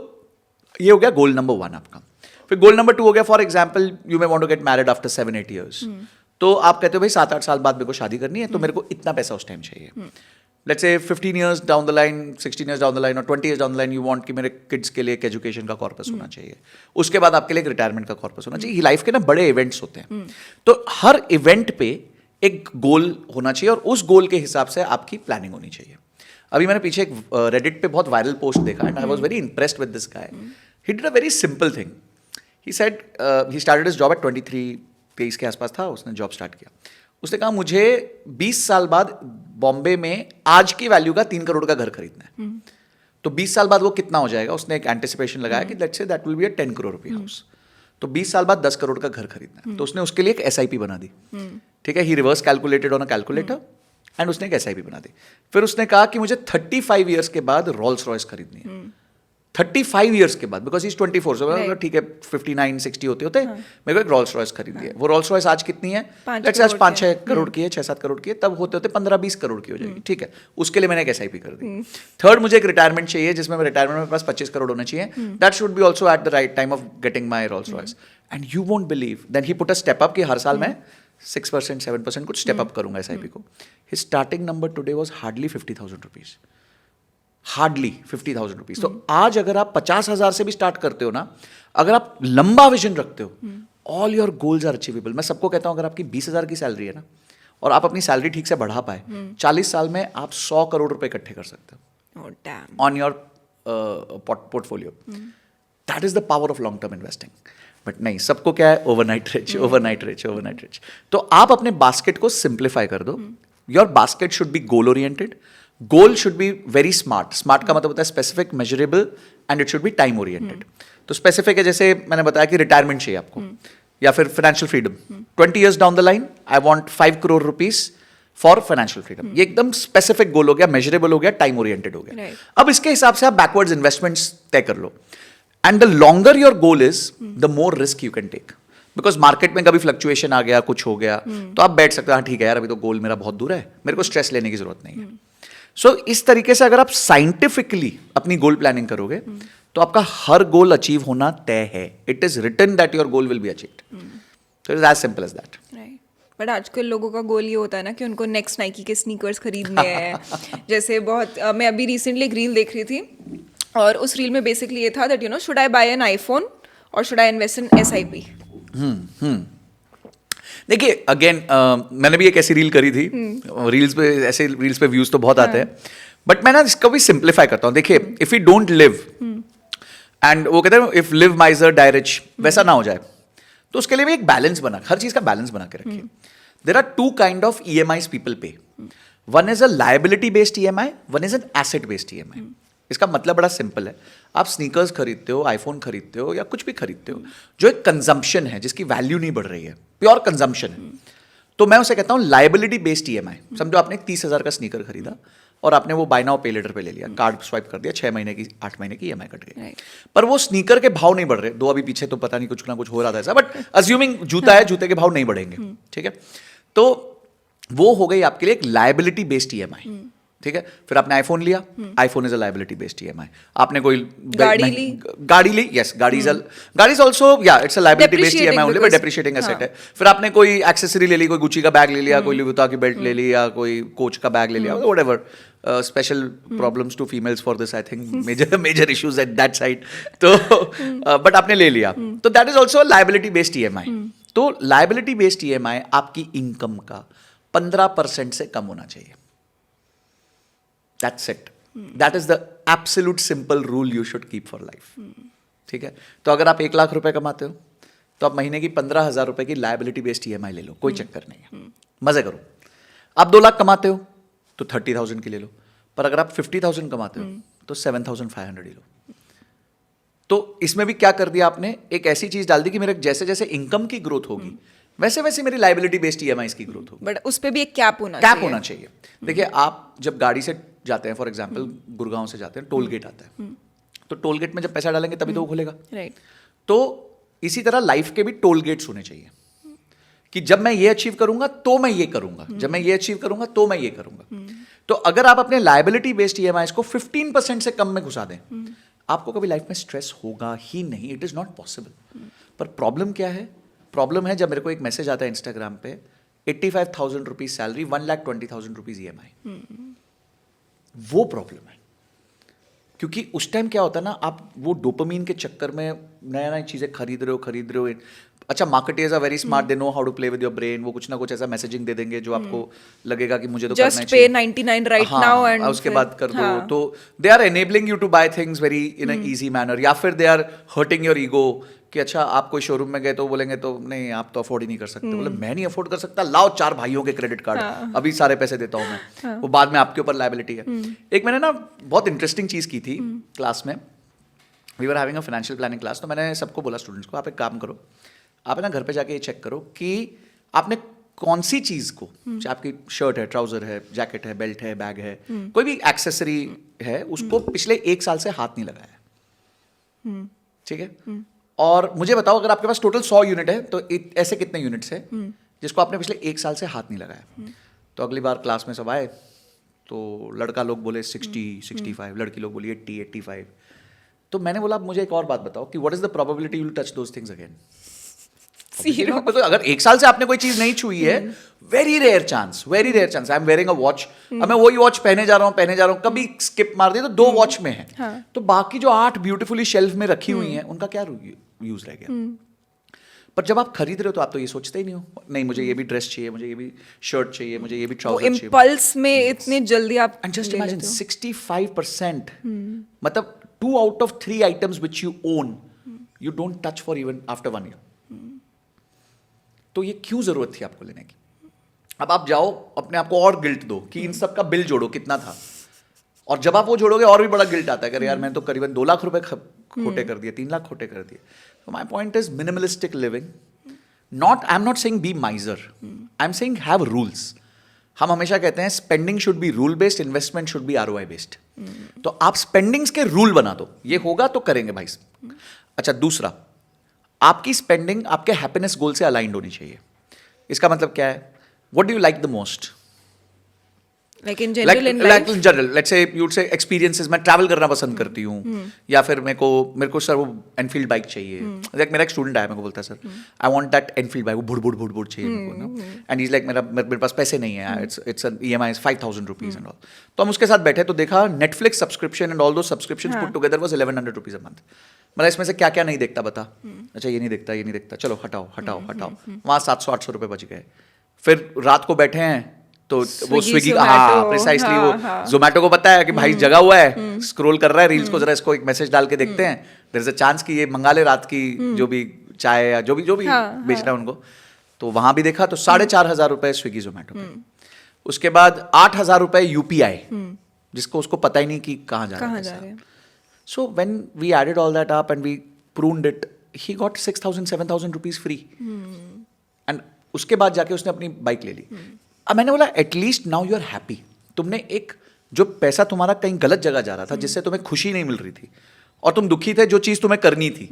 ये हो गया गोल नंबर 1 आपका। फिर गोल नंबर 2 हो गया, for example you may want to get married after 7-8 years. तो आप कहते हो भाई 7-8 साल बाद मेरे को शादी करनी है, तो मेरे को इतना पैसा उस टाइम चाहिए। Let's say 15 years down the line, 16 years down the line और 20 years down the line, you want कि मेरे किड्स के लिए एक एजुकेशन का कॉर्पस होना चाहिए, उसके बाद आपके लिए एक रिटायरमेंट का कॉर्पस होना चाहिए। लाइफ के ना बड़े इवेंट्स होते हैं, तो हर इवेंट पे एक गोल होना चाहिए और उस गोल के हिसाब से आपकी प्लानिंग होनी चाहिए। अभी मैंने पीछे एक रेडिट पे बहुत वायरल पोस्ट देखा and I was very impressed with this guy. He did a very simple thing. He said he started his job eight 23 के आसपास था, उसने जॉब स्टार्ट किया। उसने कहा मुझे 20 साल बाद बॉम्बे में आज की वैल्यू का 3 करोड़ का घर खरीदना है। तो 20 साल बाद वो कितना हो जाएगा, उसने एक एंटिसिपेशन लगाया कि let's say that will be a 10 crore रुपये हाउस। तो 20 साल बाद 10 करोड़ का घर खरीदना है, तो उसने उसके लिए एक SIP बना दी। ठीक है, he reverse calculated on a calculator and उसने एक SIP बना दी। फिर उसने कहा कि मुझे 35 ईयर्स के बाद रोल्स रॉयस खरीदनी है। 35 ईयर्स के बाद, बिकॉज इज 24, सो ठीक है 59-60 होते होते मेरे को एक रोल्स रॉयस खरीदनी है। वो रोल्स रॉयस आज कितनी है, लेट्स आज 5-6 करोड़ की है, 6-7 करोड़ की है, तब होते होते 15-20 करोड़ की हो जाएगी। ठीक है, उसके लिए मैंने एक SIP कर दी। थर्ड, मुझे एक रिटायरमेंट चाहिए जिसमें रिटायरमेंट में पास 25 करोड़ होना चाहिए। That should be also at the right time of getting my Rolls Royce. And you won't believe, then he put a step up कि हर साल मैं 6%, 7% कुछ स्टेप अप करूंगा SIP को। His starting number today was hardly 50,000 rupees, hardly 50,000 rupees. तो आज अगर आप 50,000 से भी स्टार्ट करते हो ना, अगर आप लंबा विजन रखते हो, all your goals are achievable. मैं सबको कहता हूं अगर आपकी 20,000 की सैलरी है ना और आप अपनी सैलरी ठीक से बढ़ा पाए, 40 साल में आप 100 करोड़ रुपए इकट्ठे कर सकते हो on your portfolio. That is the power of long term investing. But नहीं, सबको क्या है, overnight rich, overnight rich, overnight rich. तो आप अपने बास्केट को सिंप्लीफाई कर दो। Your basket should be goal oriented. Goal should be very smart. Smart का मतलब होता है specific, measurable and it should be time oriented. तो स्पेसिफिक है, जैसे मैंने बताया कि रिटायरमेंट चाहिए आपको, या फिर financial freedom. 20 years down the line I want 5 crore rupees for financial freedom. ये एकदम स्पेसिफिक गोल हो गया, मेजरेबल हो गया, टाइम ओरिएंटेड हो गया. अब इसके हिसाब से आप बैकवर्ड्स इन्वेस्टमेंट्स तय कर लो. And the longer your goal is, the more risk you can take. Because market में कभी फ्लक्चुएशन आ गया, कुछ हो गया, तो आप बैठ सकते हो, हाँ ठीक है यार, अभी तो गोल मेरा बहुत दूर है, मेरे को स्ट्रेस लेने की जरूरत नहीं है. सो इस तरीके से अगर आप साइंटिफिकली अपनी गोल प्लानिंग करोगे, तो आपका हर गोल अचीव होना तय है. It is written that your goal will be achieved. So it is as simple as that. But आजकल लोगों का गोल ये होता है ना कि उनको नेक्स्ट नाइकी के स्नीकर्स खरीदने हैं. जैसे बहुत मैं अभी रिसेंटली एक रील देख रही थी, और उस रील में बेसिकली ये था that should I buy an iPhone और should I invest in SIP. देखिए अगेन मैंने भी एक ऐसी रील करी थी. रील्स पे, ऐसे रील्स पे व्यूज तो बहुत आते हैं, बट मैं ना इसको भी सिंप्लीफाई करता हूँ. देखिए, if you don't live, and वो कहते हैं if live miser die rich, वैसा ना हो जाए, तो उसके लिए भी एक बैलेंस बना, हर चीज का बैलेंस बना के रखिए. There are 2 kind of EMIs people pay. One is a liability based EMI, one is an asset based EMI. इसका मतलब बड़ा सिंपल है. आप स्नीकर्स खरीदते हो, आईफोन खरीदते हो, या कुछ भी खरीदते हो जो एक कंजम्पशन है, जिसकी वैल्यू नहीं बढ़ रही है, प्योर कंजम्पशन है, तो मैं उसे कहता हूं लायबिलिटी बेस्ड EMI. समझो आपने 30,000 का स्नीकर खरीदा और आपने वो बाय नाउ पे लेटर पे ले लिया, कार्ड स्वाइप कर दिया, 6 महीने की 8 महीने की EMI कट गई. पर वो स्नीकर के भाव नहीं बढ़ रहे, 2 अभी पीछे तो पता नहीं कुछ ना कुछ हो रहा था ऐसा, बट अज्यूमिंग जूता है, जूते के भाव नहीं बढ़ेंगे, ठीक है. तो वो हो गई आपके लिए एक लायबिलिटी बेस्ड EMI. ठीक है. फिर आपने आईफोन लिया, iPhone is a liability based EMI. आपने कोई गाड़ी ली, यस, गाड़ी इज ऑल्सो, या it's a liability based EMI only, but depreciating asset है. फिर आपने कोई एक्सेसरी ले ली, कोई गुची का बैग ले लिया, कोई लुई की बेल्ट ले ली, या कोई कोच का बैग ले लिया, whatever. Special problems to females for this, I think major issues at that side. तो बट आपने ले लिया, तो that is also liability based EMI. तो लायबिलिटी बेस्ड EMI आपकी इनकम का 15% से कम होना चाहिए. That's it. That is the absolute simple rule you should keep for life. ठीक है. तो अगर आप 1 लाख रुपए कमाते हो, तो आप महीने की 15,000 रुपए की लायबिलिटी बेस्ड EMI ले लो, कोई चक्कर नहीं है, मजे करो. आप 2 लाख कमाते हो तो 30,000 की ले लो, पर अगर आप 50,000 कमाते हो तो 7,500 ही लो. तो इसमें भी क्या कर दिया आपने, एक ऐसी चीज डाल दी कि मेरे जैसे जैसे इनकम की ग्रोथ होगी, वैसे वैसे मेरी लायबिलिटी बेस्ड EMI की ग्रोथ होगी. बट उस पे भी एक कैप होना चाहिए. देखिए, आप जब गाड़ी से जाते हैं, फॉर एग्जाम्पल गुड़गांव से जाते हैं, टोल गेट आता है, तो टोल गेट में जब पैसा डालेंगे तभी तो वो खुलेगा. तो इसी तरह लाइफ के भी टोल गेट्स होने चाहिए, कि जब मैं ये अचीव करूंगा तो मैं ये करूंगा, जब मैं ये अचीव करूंगा तो मैं ये करूंगा. तो अगर आप अपने लायबिलिटी बेस्ड EMI को 15% से कम में घुसा दें, आपको कभी लाइफ में स्ट्रेस होगा ही नहीं. It is not possible. पर प्रॉब्लम क्या है? प्रॉब्लम है जब मेरे को एक मैसेज आता है इंस्टाग्राम पे, 85,000 रुपीज सैलरी, 1,20,000 रुपीज EMI. वो प्रॉब्लम है. क्योंकि उस टाइम क्या होता है ना, आप वो डोपामीन के चक्कर में नया नई चीजें खरीद रहे हो. अच्छा, marketers are very smart, they know how to play with your brain. वो कुछ ना कुछ ऐसा मैसेजिंग दे देंगे जो आपको लगेगा कि मुझे तो करना चाहिए. जस्ट पे 99 राइट नाउ एंड उसके बाद कर दो. तो they are enabling you to buy things very in a easy manner, या फिर they are hurting your ego. कि अच्छा, आप कोई शोरूम में गए तो बोलेंगे तो नहीं, आप तो अफोर्ड ही नहीं कर सकते. बोले मैं नहीं अफोर्ड कर सकता, लाओ 4 भाइयों के क्रेडिट कार्ड, अभी सारे पैसे देता हूं मैं. वो बाद में आपके ऊपर लायबिलिटी है. एक मैंने ना बहुत इंटरेस्टिंग चीज की थी क्लास में. We were having a financial planning class. तो मैंने सबको बोला, स्टूडेंट्स को, आप एक काम करो, आप ना घर पे जाके ये चेक करो कि आपने कौन सी चीज को, चाहे आपकी शर्ट है, ट्राउजर है, जैकेट है, बेल्ट है, बैग है, कोई भी एक्सेसरी है, उसको पिछले 1 साल से हाथ नहीं लगाया. ठीक है. और मुझे बताओ, अगर आपके पास टोटल 100 यूनिट है, तो ऐसे कितने यूनिट्स है जिसको आपने पिछले 1 साल से हाथ नहीं लगाया. तो अगली बार क्लास में सब आए, तो लड़का लोग बोले 60, 65, लड़की लोग बोली 80, 85. तो मैंने बोला, अब मुझे एक और बात बताओ कि what is the probability you will touch those things again. तो अगर 1 साल से आपने कोई चीज नहीं छुई है, very rare chance. I am wearing a watch, अब मैं वही वॉच पहने जा रहा हूं, कभी स्किप मार दिया तो 2 वॉच में है. तो बाकी जो 8 ब्यूटीफुली शेल्फ में रखी हुई हैं, उनका क्या यूज रह गया. पर जब आप खरीद रहे हो तो आप तो ये सोचते ही नहीं हो, नहीं मुझे ये भी ड्रेस चाहिए, मुझे ये भी शर्ट चाहिए, मुझे ये भी ट्राउजर चाहिए. इंपल्स में इतने जल्दी आप, एंड जस्ट इमेजिन 65%, मतलब 2 out of 3 items which you own, you don't touch for even after 1 year. तो ये क्यों जरूरत थी आपको लेने की? अब आप जाओ, अपने आप को और गिल्ट दो कि इन सब का बिल जोड़ो कितना था. और जब आप वो जोड़ोगे और भी बड़ा गिल्ट आता है कि यार मैंने तो करीबन 2 लाख रुपए खोटे कर दिए, 3 लाख खोटे कर दिए. So my point is minimalistic living. I'm not saying be miser. I'm saying have rules. हम हमेशा कहते हैं spending should be rule based, investment should B ROI based. तो आप स्पेंडिंग्स के रूल बना दो, ये होगा तो करेंगे भाई. अच्छा, दूसरा, आपकी स्पेंडिंग आपके हैप्पीनेस गोल से अलाइंड होनी चाहिए. इसका मतलब क्या है? What do you like the most? Like in general in life? Like in general, let's say you'd say experiences. मैं ट्रैवल करना पसंद करती हूँ, या फिर मेरे को सर वो एनफील्ड बाइक चाहिए. Like मेरा एक स्टूडेंट आया, मेरे को बोलता है sir I want that Enfield bike, वो बुड़ बुड़ चाहिए मेरे को ना. एंड इज लाइक मेरे पास पैसे नहीं है, it's an EMI is 5,000 rupees and all. तो हम उसके साथ बैठे तो देखा नेटफ्लिक्स सब्सक्रिप्शन एंड ऑल दो subscription put together was 1,100 rupees a month. मतलब इसमें से क्या क्या नहीं देखता बता. अच्छा ये नहीं देखता, चलो हटाओ. वहाँ 700-800 रुपए बच गए. फिर रात को बैठे हैं तो वो स्विगी, हाँ प्रिसाइसली, वो जोमेटो को पता है कि भाई जगा हुआ है, स्क्रॉल कर रहा है रील्स को, जरा इसको एक मैसेज डाल के देखते हैं, देयर इज अ चांस कि ये मंगा ले रात की जो भी चाय या जो भी बेचना है उनको. तो वहां भी देखा तो 4,500 रुपए स्विगी जोमेटो पे. उसके बाद 8,000 रुपए UPI, जिसको उसको पता ही नहीं कि कहाँ जा रहा है. So when we added all that up and we pruned it, he got 6,000-7,000 rupees free. And उसके बाद जाके उसने अपनी बाइक ले ली. अब मैंने बोला at least now you are happy. तुमने एक जो पैसा तुम्हारा कहीं गलत जगह जा रहा था, जिससे तुम्हें खुशी नहीं मिल रही थी, और तुम दुखी थे जो चीज तुम्हें करनी थी,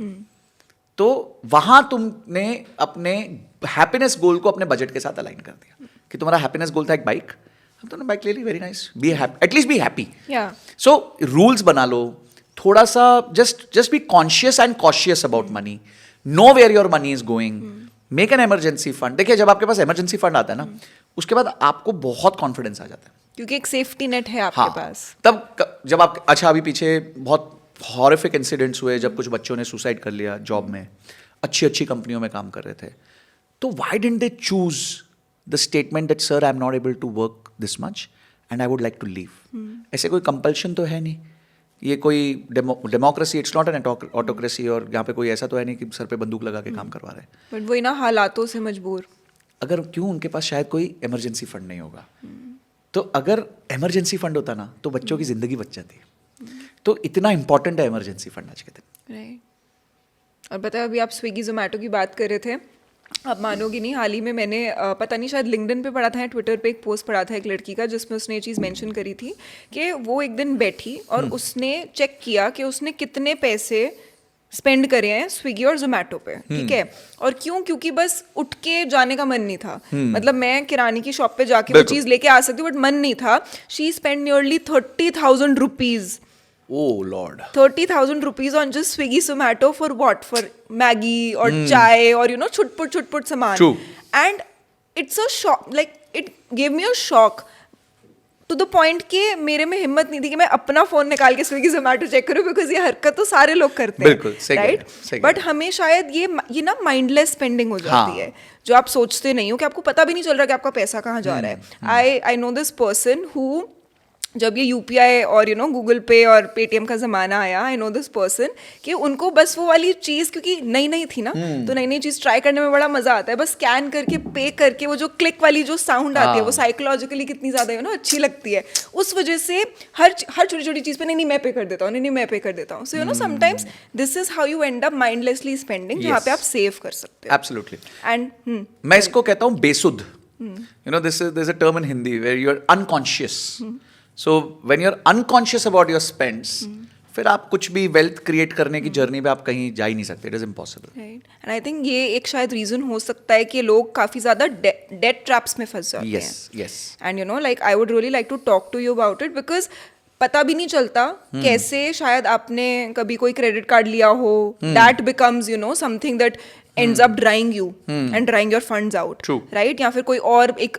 तो वहां तुमने अपने हैप्पीनेस गोल को अपने बजट के साथ अलाइन कर दिया. कि तुम्हारा हैप्पीनेस गोल था एक बाइक, अब तुमने बाइक ले ली, very nice, be happy, at least be happy. So rules बना लो थोड़ा सा, just be conscious and cautious about money, know where your money is going. Make an emergency fund. देखिए जब आपके पास इमरजेंसी फंड आता है ना, उसके बाद आपको बहुत कॉन्फिडेंस आ जाता है, क्योंकि एक सेफ्टी नेट है आपके पास. तब जब आप, अच्छा अभी पीछे बहुत हॉरिफिक इंसिडेंट्स हुए जब कुछ बच्चों ने सुसाइड कर लिया जॉब में, अच्छी कंपनियों में काम कर रहे थे. तो why didn't they choose the statement that sir I am not able to work this much and I would like to leave. ऐसे कोई कंपल्शन तो है नहीं, ये कोई democracy, it's not an autocracy, और यहाँ पे कोई ऐसा तो है नहीं कि सर पे बंदूक लगा के काम करवा रहे हैं. बट वही ना, हालातों से मजबूर. अगर क्यों उनके पास शायद कोई इमरजेंसी फंड नहीं होगा. तो अगर इमरजेंसी फंड होता ना तो बच्चों की जिंदगी बच जाती. तो इतना इंपॉर्टेंट है इमरजेंसी फंड आज के दिन. राइट. और पता है अभी आप स्विगी जोमेटो की बात कर रहे थे, आप मानोगी नहीं, हाल ही में मैंने पता नहीं शायद लिंक्डइन पे पढ़ा था या ट्विटर पे एक पोस्ट पढ़ा था एक लड़की का, जिसमें उसने ये चीज़ मेंशन करी थी कि वो एक दिन बैठी और उसने चेक किया कि उसने कितने पैसे स्पेंड करे हैं स्विगी और जोमेटो पे. ठीक है. और क्योंकि बस उठ के जाने का मन नहीं था. मतलब मैं किराने की शॉप पे जाके वो चीज़ लेके आ सकती हूँ, बट मन नहीं था. She spend nearly 30,000 rupees. Oh Lord. 30,000 rupees on just Swiggy, Zomato for what? For Maggie or chai or chutput saman. True. And it's a shock. Like it gave me a shock to the point कि मेरे में हिम्मत नहीं थी कि मैं अपना फोन निकाल के Swiggy, Zomato चेक करूँ, बिकॉज ये हरकत तो सारे लोग करते हैं. बिल्कुल सही, राइट. बट हमें शायद ये ना माइंडलेस स्पेंडिंग हो जाती है, जो आप सोचते नहीं हो, कि आपको पता भी नहीं चल रहा कि आपका पैसा कहाँ जा रहा है. I know this person who, जब ये UPI और गूगल पे और पेटीएम का ज़माना आया, आई नो दिस पर्सन कि उनको बस वो वाली चीज़, क्योंकि नई थी ना, तो नई चीज़ ट्राई करने में बड़ा मज़ा आता है. बस स्कैन करके पे करके वो जो क्लिक वाली जो साउंड आती है, वो साइकोलॉजिकली कितनी ज़्यादा अच्छी लगती है. उस वजह से हर छोटी छोटी चीज़ पे नहीं मैं पे कर देता हूँ, नहीं मैं पे कर देता हूँ. So sometimes this is how you and up mindlessly spending, जहाँ पे आप सेव कर सकते हो. एब्सोल्युटली. एंड मैं इसको कहता हूँ बेसुध. This is a term in Hindi where you are unconscious. So when you're unconscious about your spends, फिर आप कुछ भी वेल्थ क्रिएट करने की जर्नी पे आप कहीं जा ही नहीं सकते. It is impossible. Right. And I think ये एक शायद रीजन हो सकता है कि लोग काफी ज्यादा डेट ट्रैप्स में फंस जाते हैं. Yes. And like I would really like to talk to you about it, because पता भी नहीं चलता कैसे शायद आपने कभी कोई क्रेडिट कार्ड लिया हो, that becomes something that ends up drying you and drying your funds out. True. Right? या फिर कोई और एक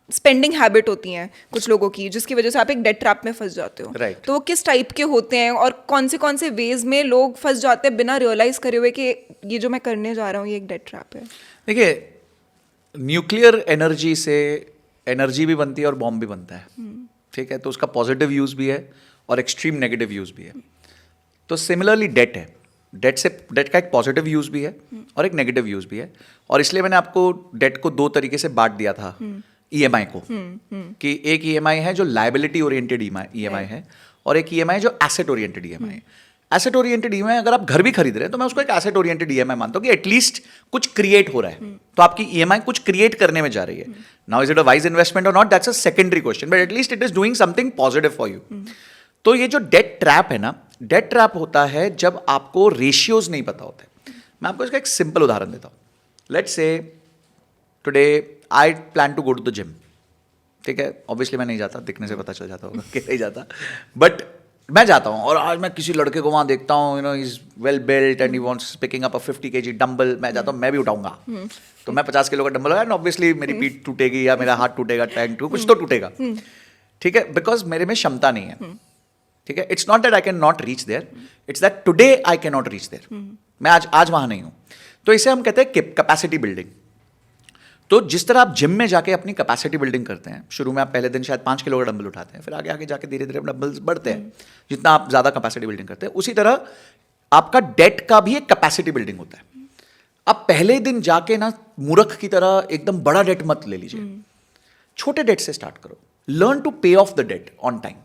स्पेंडिंग हैबिट होती हैं कुछ लोगों की, जिसकी वजह से आप एक डेट ट्रैप में फंस जाते हो. Right. तो वो किस टाइप के होते हैं और कौन से वेज में लोग फंस जाते हैं बिना रियलाइज करे हुए कि ये जो मैं करने जा रहा हूँ ये एक डेट ट्रैप है. देखिए, न्यूक्लियर एनर्जी से एनर्जी भी बनती है और बॉम्ब भी बनता है. ठीक है. तो उसका पॉजिटिव यूज भी है और एक्सट्रीम नेगेटिव यूज भी है. तो सिमिलरली डेट है. डेट का एक पॉजिटिव यूज भी है और एक नेगेटिव यूज भी है. और इसलिए मैंने आपको डेट को 2 तरीके से बांट दिया था ईएमआई को, कि एक ईएमआई है जो लायबिलिटी ओरिएंटेड ईएमआई है और एक ईएमआई जो एसेट ओरिएंटेड ईएमआई है। एसेट ओरिएंटेड ईएमआई, अगर आप घर भी खरीद रहे हैं तो मैं उसको एक एसेट ओरिएंटेड ईएमआई मानता हूं कि एटलीस्ट कुछ क्रिएट हो रहा है, तो आपकी ईएमआई कुछ क्रिएट करने में जा रही है। Now is it a wise investment और not, that's a secondary question, but at least it is doing something positive for you. तो ये जो डेट ट्रैप है ना, डेट ट्रैप होता है जब आपको रेशियोज नहीं पता होते। मैं आपको इसका एक सिंपल उदाहरण देता हूं। Let's say today I plan to go to the gym, ठीक है, ऑब्वियसली मैं नहीं जाता, दिखने से पता चल जाता होगा कि नहीं जाता, बट मैं जाता हूँ और आज मैं किसी लड़के को वहाँ देखता हूँ, you know, is well built and he wants picking up a 50 kg dumbbell, मैं जाता हूँ, मैं भी उठाऊंगा, तो मैं 50 किलो का डंबल है, ऑब्वियसली मेरी पीठ टूटेगी या मेरा हाथ टूटेगा, टैंक टूट, कुछ तो टूटेगा, ठीक है, बिकॉज मेरे में क्षमता नहीं है, ठीक है। It's not that I can not reach there, it's that today I can not reach there, मैं आज वहां नहीं हूं। तो इसे हम कहते हैं कैपेसिटी बिल्डिंग। तो जिस तरह आप जिम में जाके अपनी कैपेसिटी बिल्डिंग करते हैं, शुरू में आप पहले दिन शायद 5 किलो का डंबल उठाते हैं, फिर आगे आगे जाके धीरे धीरे डंबल्स बढ़ते हैं जितना आप ज्यादा कैपेसिटी बिल्डिंग करते हैं, उसी तरह आपका डेट का भी एक कैपेसिटी बिल्डिंग होता है। अब पहले दिन जाके ना मूर्ख की तरह एकदम बड़ा डेट मत ले लीजिए, छोटे डेट से स्टार्ट करो, learn to pay off the debt on time,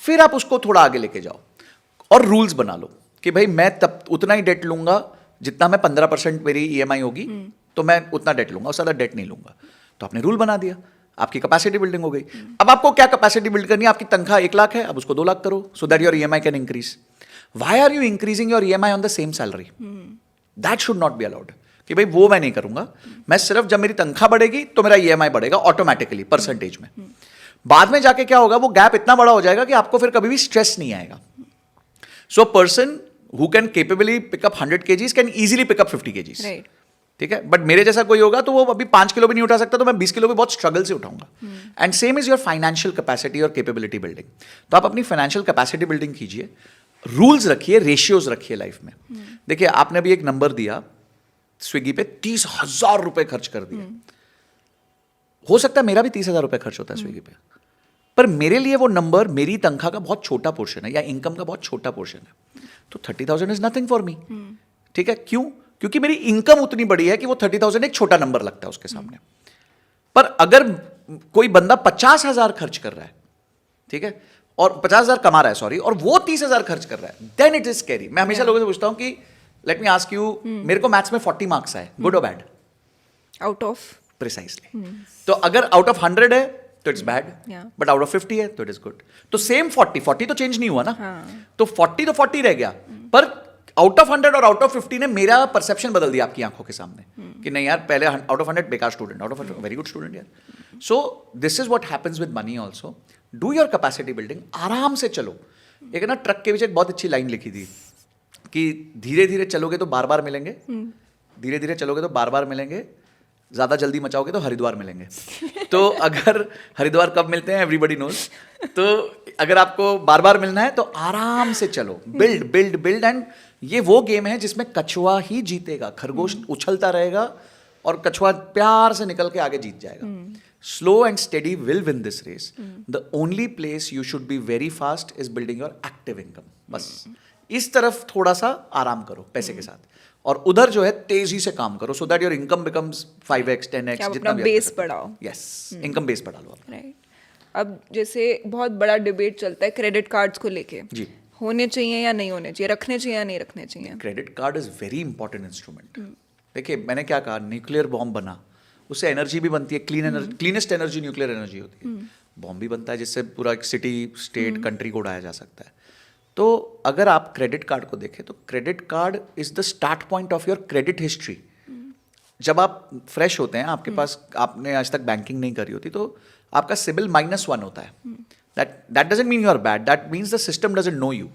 फिर आप उसको थोड़ा आगे लेके जाओ और रूल्स बना लो कि भाई मैं तब उतना ही डेट लूंगा जितना मैं 15% मेरी ईएमआई होगी, तो मैं उतना डेट लूंगा, उससे ज्यादा डेट नहीं लूंगा। तो आपने रूल बना दिया, आपकी कैपेसिटी बिल्डिंग हो गई। अब आपको क्या कैपेसिटी बिल्ड करनी है? आपकी तनख्वाह 1 लाख है, अब उसको 2 लाख करो, so that your EMI can increase. Why are you increasing your EMI on the same salary? That should not be allowed, कि भाई वो मैं नहीं करूंगा, मैं सिर्फ जब मेरी तनख्वाह बढ़ेगी तो मेरा ईएमआई बढ़ेगा ऑटोमेटिकली परसेंटेज में। बाद में जाके क्या होगा, वो गैप इतना बड़ा हो जाएगा कि आपको फिर कभी भी स्ट्रेस नहीं आएगा। So person who can capably pick up 100 kgs can easily pick up 50 kgs, ठीक है। बट मेरे जैसा कोई होगा तो वो अभी 5 किलो भी नहीं उठा सकता, तो मैं 20 किलो भी बहुत स्ट्रगल से उठाऊंगा। And same is your financial capacity और केपेबिलिटी बिल्डिंग। तो आप अपनी फाइनेंशियल कैपेसिटी बिल्डिंग कीजिए, रूल्स रखिए, रेशियोज रखिए लाइफ में। देखिए, आपने अभी एक नंबर दिया स्विगी पे, 30,000 रुपए खर्च कर दिए। हो सकता है मेरा भी 30,000 रुपए खर्च होता है स्विगी पे, पर मेरे लिए वो नंबर मेरी तनख्वाह का बहुत छोटा पोर्शन है या इनकम का बहुत छोटा पोर्शन है। तो 30,000 इज नथिंग फॉर मी, ठीक है। क्यों? क्योंकि मेरी इनकम उतनी बड़ी है कि वो 30,000 एक छोटा नंबर लगता है उसके सामने। पर अगर कोई बंदा 50,000 खर्च कर रहा है, ठीक है, और 50,000 कमा रहा है, सॉरी, और वो 30,000 खर्च कर रहा है, देन इट इज स्कैरी। मैं हमेशा लोगों से पूछता हूं कि लेट मी आस्क यू, मेरे को मैथ्स में 40 मार्क्स आए, गुड और बैड? Out of, precisely. तो अगर आउट ऑफ 100 है तो it's bad, but out of 50 है तो इट इज गुड। तो सेम 40 तो चेंज नहीं हुआ ना, तो 40 तो 40 रह गया, पर आउट ऑफ 100 और आउट ऑफ 50 ने मेरा परसेप्शन बदल दिया आपकी आंखों के सामने, कि नहीं यार, पहले आउट ऑफ 100 बेकार student, out of 100 very good student यार। So this is what happens with money also. Do your capacity building, आराम से चलो। एक ना ट्रक के पीछे एक बहुत अच्छी लाइन लिखी थी कि धीरे धीरे चलोगे तो बार बार मिलेंगे, धीरे धीरे चलोगे तो बार बार मिलेंगे, ज्यादा जल्दी मचाओगे तो हरिद्वार मिलेंगे। तो अगर हरिद्वार कब मिलते हैं एवरीबॉडी नोज, तो अगर आपको बार बार मिलना है तो आराम से चलो, बिल्ड बिल्ड बिल्ड। एंड ये वो गेम है जिसमें कछुआ ही जीतेगा, खरगोश उछलता रहेगा और कछुआ प्यार से निकल के आगे जीत जाएगा। Slow and steady will win this race. The only place you should be very fast is building your active income. बस इस तरफ थोड़ा सा आराम करो पैसे के साथ, और उधर जो है तेजी से काम करो, so that your income becomes 5x 10x, जितना भी बेस बढ़ाओ। यस, इनकम बेस बढ़ा लो। राइट। अब जैसे बहुत बड़ा डिबेट चलता है क्रेडिट कार्ड्स को लेके, जी, होने चाहिए या नहीं होने चाहिए, रखने चाहिए या नहीं रखने चाहिए। Credit card is very important instrument. देखिए, मैंने क्या कहा, न्यूक्लियर बॉम्ब बना, उससे एनर्जी भी बनती है, क्लीनेस्ट एनर्जी न्यूक्लियर एनर्जी होती है। बॉम्ब भी बनता है जिससे पूरा एक सिटी, स्टेट, कंट्री को उड़ाया जा सकता है। तो अगर आप क्रेडिट कार्ड को देखें तो credit card is the start point of your credit history. जब आप फ्रेश होते हैं, आपके पास, आपने आज तक बैंकिंग नहीं करी होती, तो आपका सिबिल -1 होता है। That doesn't mean you are bad, that means the system doesn't know you.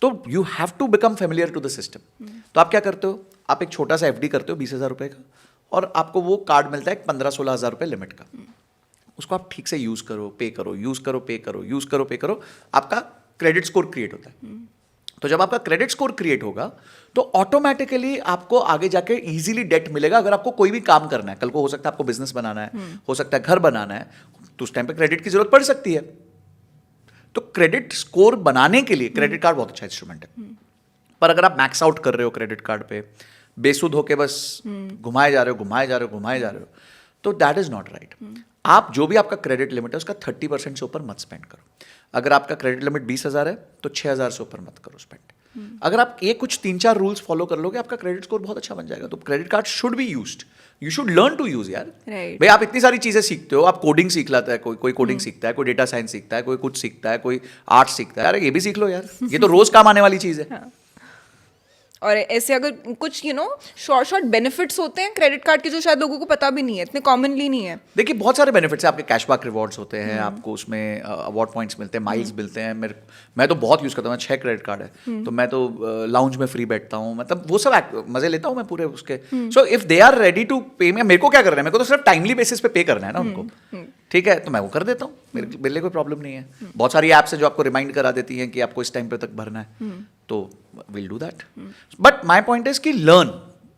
तो you have to become familiar to the system. तो आप क्या करते हो, आप एक छोटा सा एफडी करते हो 20,000 रुपए का, और आपको वो कार्ड मिलता है 15-16 हज़ार रुपए लिमिट का। उसको आप ठीक से यूज करो, पे करो, यूज करो, पे करो, यूज करो, पे करो, आपका क्रेडिट स्कोर क्रिएट होता है। तो जब आपका क्रेडिट स्कोर क्रिएट होगा तो ऑटोमेटिकली आपको आगे जाके इजीली डेट मिलेगा। अगर आपको कोई भी काम करना है, कल को हो सकता है आपको बिजनेस बनाना है, हो सकता है घर बनाना है, तो उस टाइम पे क्रेडिट की जरूरत पड़ सकती है। तो क्रेडिट स्कोर बनाने के लिए क्रेडिट कार्ड बहुत अच्छा इंस्ट्रूमेंट है। पर अगर आप मैक्स आउट कर रहे हो क्रेडिट कार्ड पे, बेसुध होके बस घुमाए जा रहे हो, तो दैट इज नॉट राइट। आप जो भी आपका क्रेडिट लिमिट है उसका 30% से ऊपर मत स्पेंड करो। अगर आपका क्रेडिट लिमिट 20,000 है तो 6,000 से ऊपर मत करो स्पेंड। अगर आप ये कुछ 3-4 रूल्स फॉलो कर लोगे आपका क्रेडिट स्कोर बहुत अच्छा बन जाएगा। तो credit card should be used, you should learn to use यार। Right. भाई आप इतनी सारी चीजें सीखते हो, आप कोडिंग सीख लाता है, कोई कोडिंग सीखता है, कोई डेटा साइंस सीखता है, कोई कुछ सीखता है, कोई आर्ट सीखता है, यार ये भी सीख लो यार, ये तो रोज काम आने वाली चीज है। और ऐसे अगर कुछ शॉर्ट बेनिफिट्स होते हैं क्रेडिट कार्ड के जो शायद लोगों को पता भी नहीं है, इतने कॉमनली नहीं है। देखिए बहुत सारे बेनिफिट्स हैं, आपके कैशबैक रिवॉर्ड्स होते हैं, आपको उसमें अवार्ड पॉइंट्स मिलते हैं, माइल्स मिलते हैं। मैं तो बहुत यूज़ करता हूँ, 6 क्रेडिट कार्ड है, तो मैं तो लाउंज में फ्री बैठता हूँ, मतलब वो सब मजे लेता हूँ मैं पूरे उसके। So if they are ready to pay me, मेरे को क्या करना है, मेरे को तो सिर्फ टाइमली बेसिस पे पे करना है ना उनको, ठीक है, तो मैं वो कर देता हूँ, मेरे लिए कोई प्रॉब्लम नहीं है। बहुत सारी ऐप्स हैं जो आपको रिमाइंड करा देती हैं कि आपको इस टाइम पे तक भरना है, तो will do that. But my point is कि लर्न,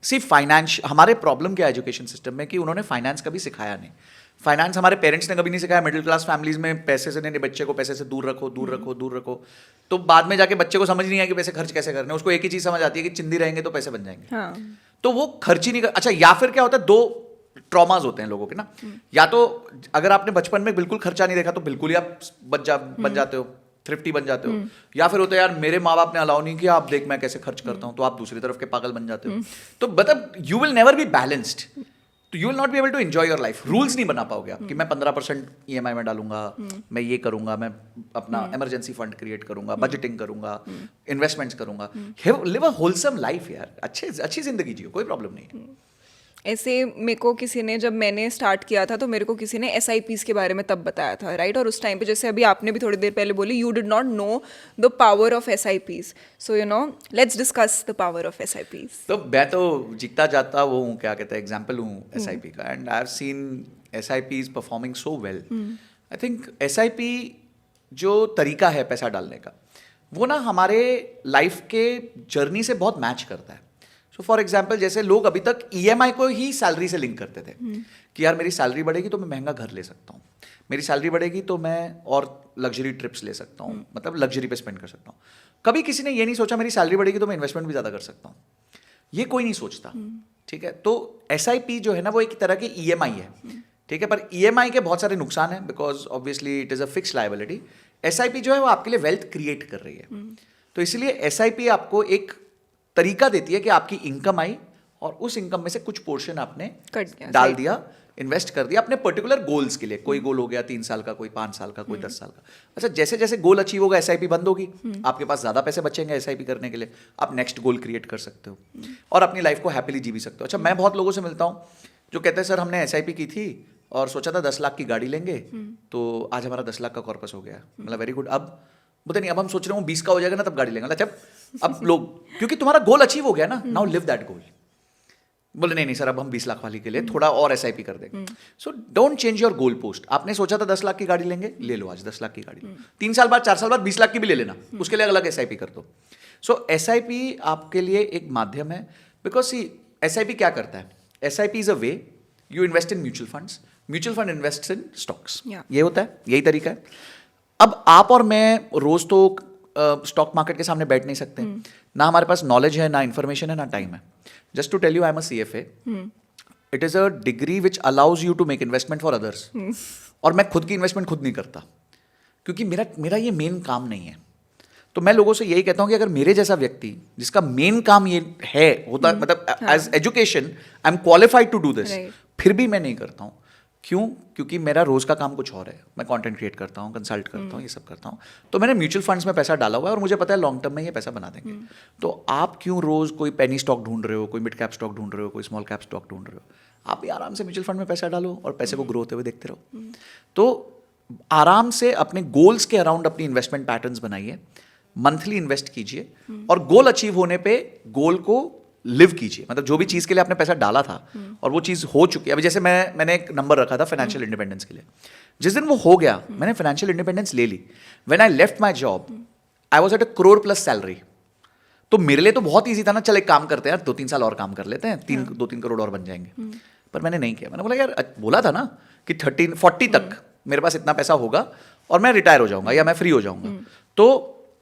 सी फाइनेंस, हमारे प्रॉब्लम क्या है एजुकेशन सिस्टम में कि उन्होंने फाइनेंस कभी सिखाया नहीं। फाइनेंस हमारे पेरेंट्स ने कभी नहीं सिखाया। मिडिल क्लास फैमिलीज में पैसे से नहीं, बच्चे को पैसे से दूर रखो, दूर रखो, दूर रखो, तो बाद में जाके बच्चे को समझ नहीं आया कि पैसे खर्च कैसे करने। उसको एक ही चीज समझ आती है कि चिंदी रहेंगे तो पैसे बन जाएंगे। हाँ. तो वो खर्च ही नहीं कर। अच्छा, या फिर क्या होता है, 2 ट्रॉमाज होते हैं लोगों के ना, या तो अगर आपने बचपन में बिल्कुल खर्चा नहीं देखा तो बिल्कुल ही आप बन जाते हो, थ्रिफ्टी बन जाते हो, या फिर होता है यार मेरे माँ बाप ने अलाउ नहीं किया, आप देख मैं कैसे खर्च करता हूँ, तो आप दूसरी तरफ के पागल बन जाते हो। तो मतलब you will never be balanced, तो you will not be able to enjoy your life. Rules नहीं बना पाओगे आप कि मैं 15% EMI में डालूंगा, मैं ये करूंगा, मैं अपना इमरजेंसी फंड क्रिएट करूंगा, बजटिंग करूंगा, इन्वेस्टमेंट्स करूंगा। लिव अ होलसम लाइफ यार, अच्छी जिंदगी जियो, कोई प्रॉब्लम नहीं है। ऐसे मेरे को किसी ने, जब मैंने स्टार्ट किया था तो मेरे को किसी ने SIPs के बारे में तब बताया था, राइट। और उस टाइम पे जैसे अभी आपने भी थोड़ी देर पहले बोली, you did not know the power of SIPs, so let's discuss the power of SIPs। तो मैं तो जीता जाता वो हूँ, क्या कहते हैं, एग्जाम्पल हूँ SIP का, and I have seen SIPs performing so well. I think SIP जो तरीका है पैसा डालने का, वो ना हमारे लाइफ के जर्नी से बहुत मैच करता है। सो फॉर एग्जाम्पल, जैसे लोग अभी तक EMI को ही सैलरी से लिंक करते थे कि यार मेरी सैलरी बढ़ेगी तो मैं महंगा घर ले सकता हूँ, मेरी सैलरी बढ़ेगी तो मैं और लग्जरी ट्रिप्स ले सकता हूँ, मतलब लग्जरी पे स्पेंड कर सकता हूँ। कभी किसी ने ये नहीं सोचा मेरी सैलरी बढ़ेगी तो मैं इन्वेस्टमेंट भी ज़्यादा कर सकता हूँ, ये कोई नहीं सोचता, ठीक है। तो SIP जो है ना वो एक तरह की EMI है, ठीक है, पर EMI के बहुत सारे नुकसान हैं, because obviously it is a fixed liability. SIP जो है वो आपके लिए वेल्थ क्रिएट कर रही है, तो इसलिए SIP आपको एक तरीका देती है कि आपकी इनकम आई और उस इनकम में से कुछ पोर्शन आपने डाल दिया, इन्वेस्ट कर दिया अपने पर्टिकुलर गोल्स के लिए। कोई गोल हो गया 3 साल का, कोई 5 साल का, कोई 10 साल का। अच्छा, जैसे जैसे गोल अचीव होगा SIP बंद होगी, आपके पास ज्यादा पैसे बचेंगे SIP करने के लिए, आप नेक्स्ट गोल क्रिएट कर सकते हो और अपनी लाइफ को हैप्पीली जी भी सकते हो। अच्छा, मैं बहुत लोगों से मिलता हूँ जो कहते हैं सर हमने SIP की थी और सोचा था 10 लाख की गाड़ी लेंगे, तो आज हमारा 10 लाख का कॉर्पस हो गया, मतलब वेरी गुड। अब बोलते नहीं, अब हम सोच रहे हो 20 का हो जाएगा ना तब गाड़ी लेंगे। अच्छा, अब लोग, क्योंकि तुम्हारा गोल अचीव हो गया ना, नाउ लिव दैट गोल। बोले नहीं सर, अब हम 20 लाख वाली के लिए थोड़ा और SIP कर देंगे। So don't change your goal post. आपने सोचा था 10 लाख की गाड़ी लेंगे, ले लो आज 10 लाख की गाड़ी। 3 साल बाद, 4 साल बाद 20 लाख की भी ले लेना, उसके लिए अलग SIP कर दो। सो SIP आपके लिए एक माध्यम है, बिकॉज सी SIP क्या करता है, SIP is a way, you invest in mutual funds, mutual fund invest in stocks, ये होता है, यही तरीका है। अब आप और मैं रोज तो स्टॉक मार्केट के सामने बैठ नहीं सकते, ना हमारे पास नॉलेज है, ना इंफॉर्मेशन है, ना टाइम है। Just to tell you, I am a CFA, it is a degree which allows you to make investment for others. और मैं खुद की इन्वेस्टमेंट खुद नहीं करता, क्योंकि मेरा ये मेन काम नहीं है। तो मैं लोगों से यही कहता हूँ कि अगर मेरे जैसा व्यक्ति जिसका मेन काम ये है होता, मतलब as education I am qualified to do this, फिर भी मैं नहीं करता हूँ। क्यों? क्योंकि मेरा रोज का काम कुछ और है, मैं कंटेंट क्रिएट करता हूँ, कंसल्ट करता हूँ, ये सब करता हूँ। तो मैंने म्यूचुअल फंड्स में पैसा डाला हुआ है और मुझे पता है लॉन्ग टर्म में ये पैसा बना देंगे। तो आप क्यों रोज कोई पेनी स्टॉक ढूंढ रहे हो, कोई मिड कैप स्टॉक ढूंढ रहे हो, कोई स्मॉल कैप स्टॉक ढूंढ रहे हो? आप भी आराम से म्यूचुअल फंड में पैसा डालो और पैसे को ग्रो होते हुए देखते रहो। तो आराम से अपने गोल्स के अराउंड अपनी इन्वेस्टमेंट पैटर्न्स बनाइए, मंथली इन्वेस्ट कीजिए और गोल अचीव होने पे गोल को लिव कीजिए। मतलब जो भी चीज़ के लिए आपने पैसा डाला था और वो चीज़ हो चुकी है, अभी जैसे मैंने एक नंबर रखा था फाइनेंशियल इंडिपेंडेंस के लिए, जिस दिन वो हो गया मैंने फाइनेंशियल इंडिपेंडेंस ले ली। When I left my job I was at 1 crore plus salary. तो मेरे लिए तो बहुत ईजी था ना, चल एक काम करते हैं यार, 2-3 साल और काम कर लेते हैं, 2-3 करोड़ और बन जाएंगे। पर मैंने नहीं किया। मैंने बोला यार, बोला था ना कि 30-40 तक मेरे पास इतना पैसा होगा और मैं रिटायर हो जाऊंगा या मैं फ्री हो जाऊंगा। तो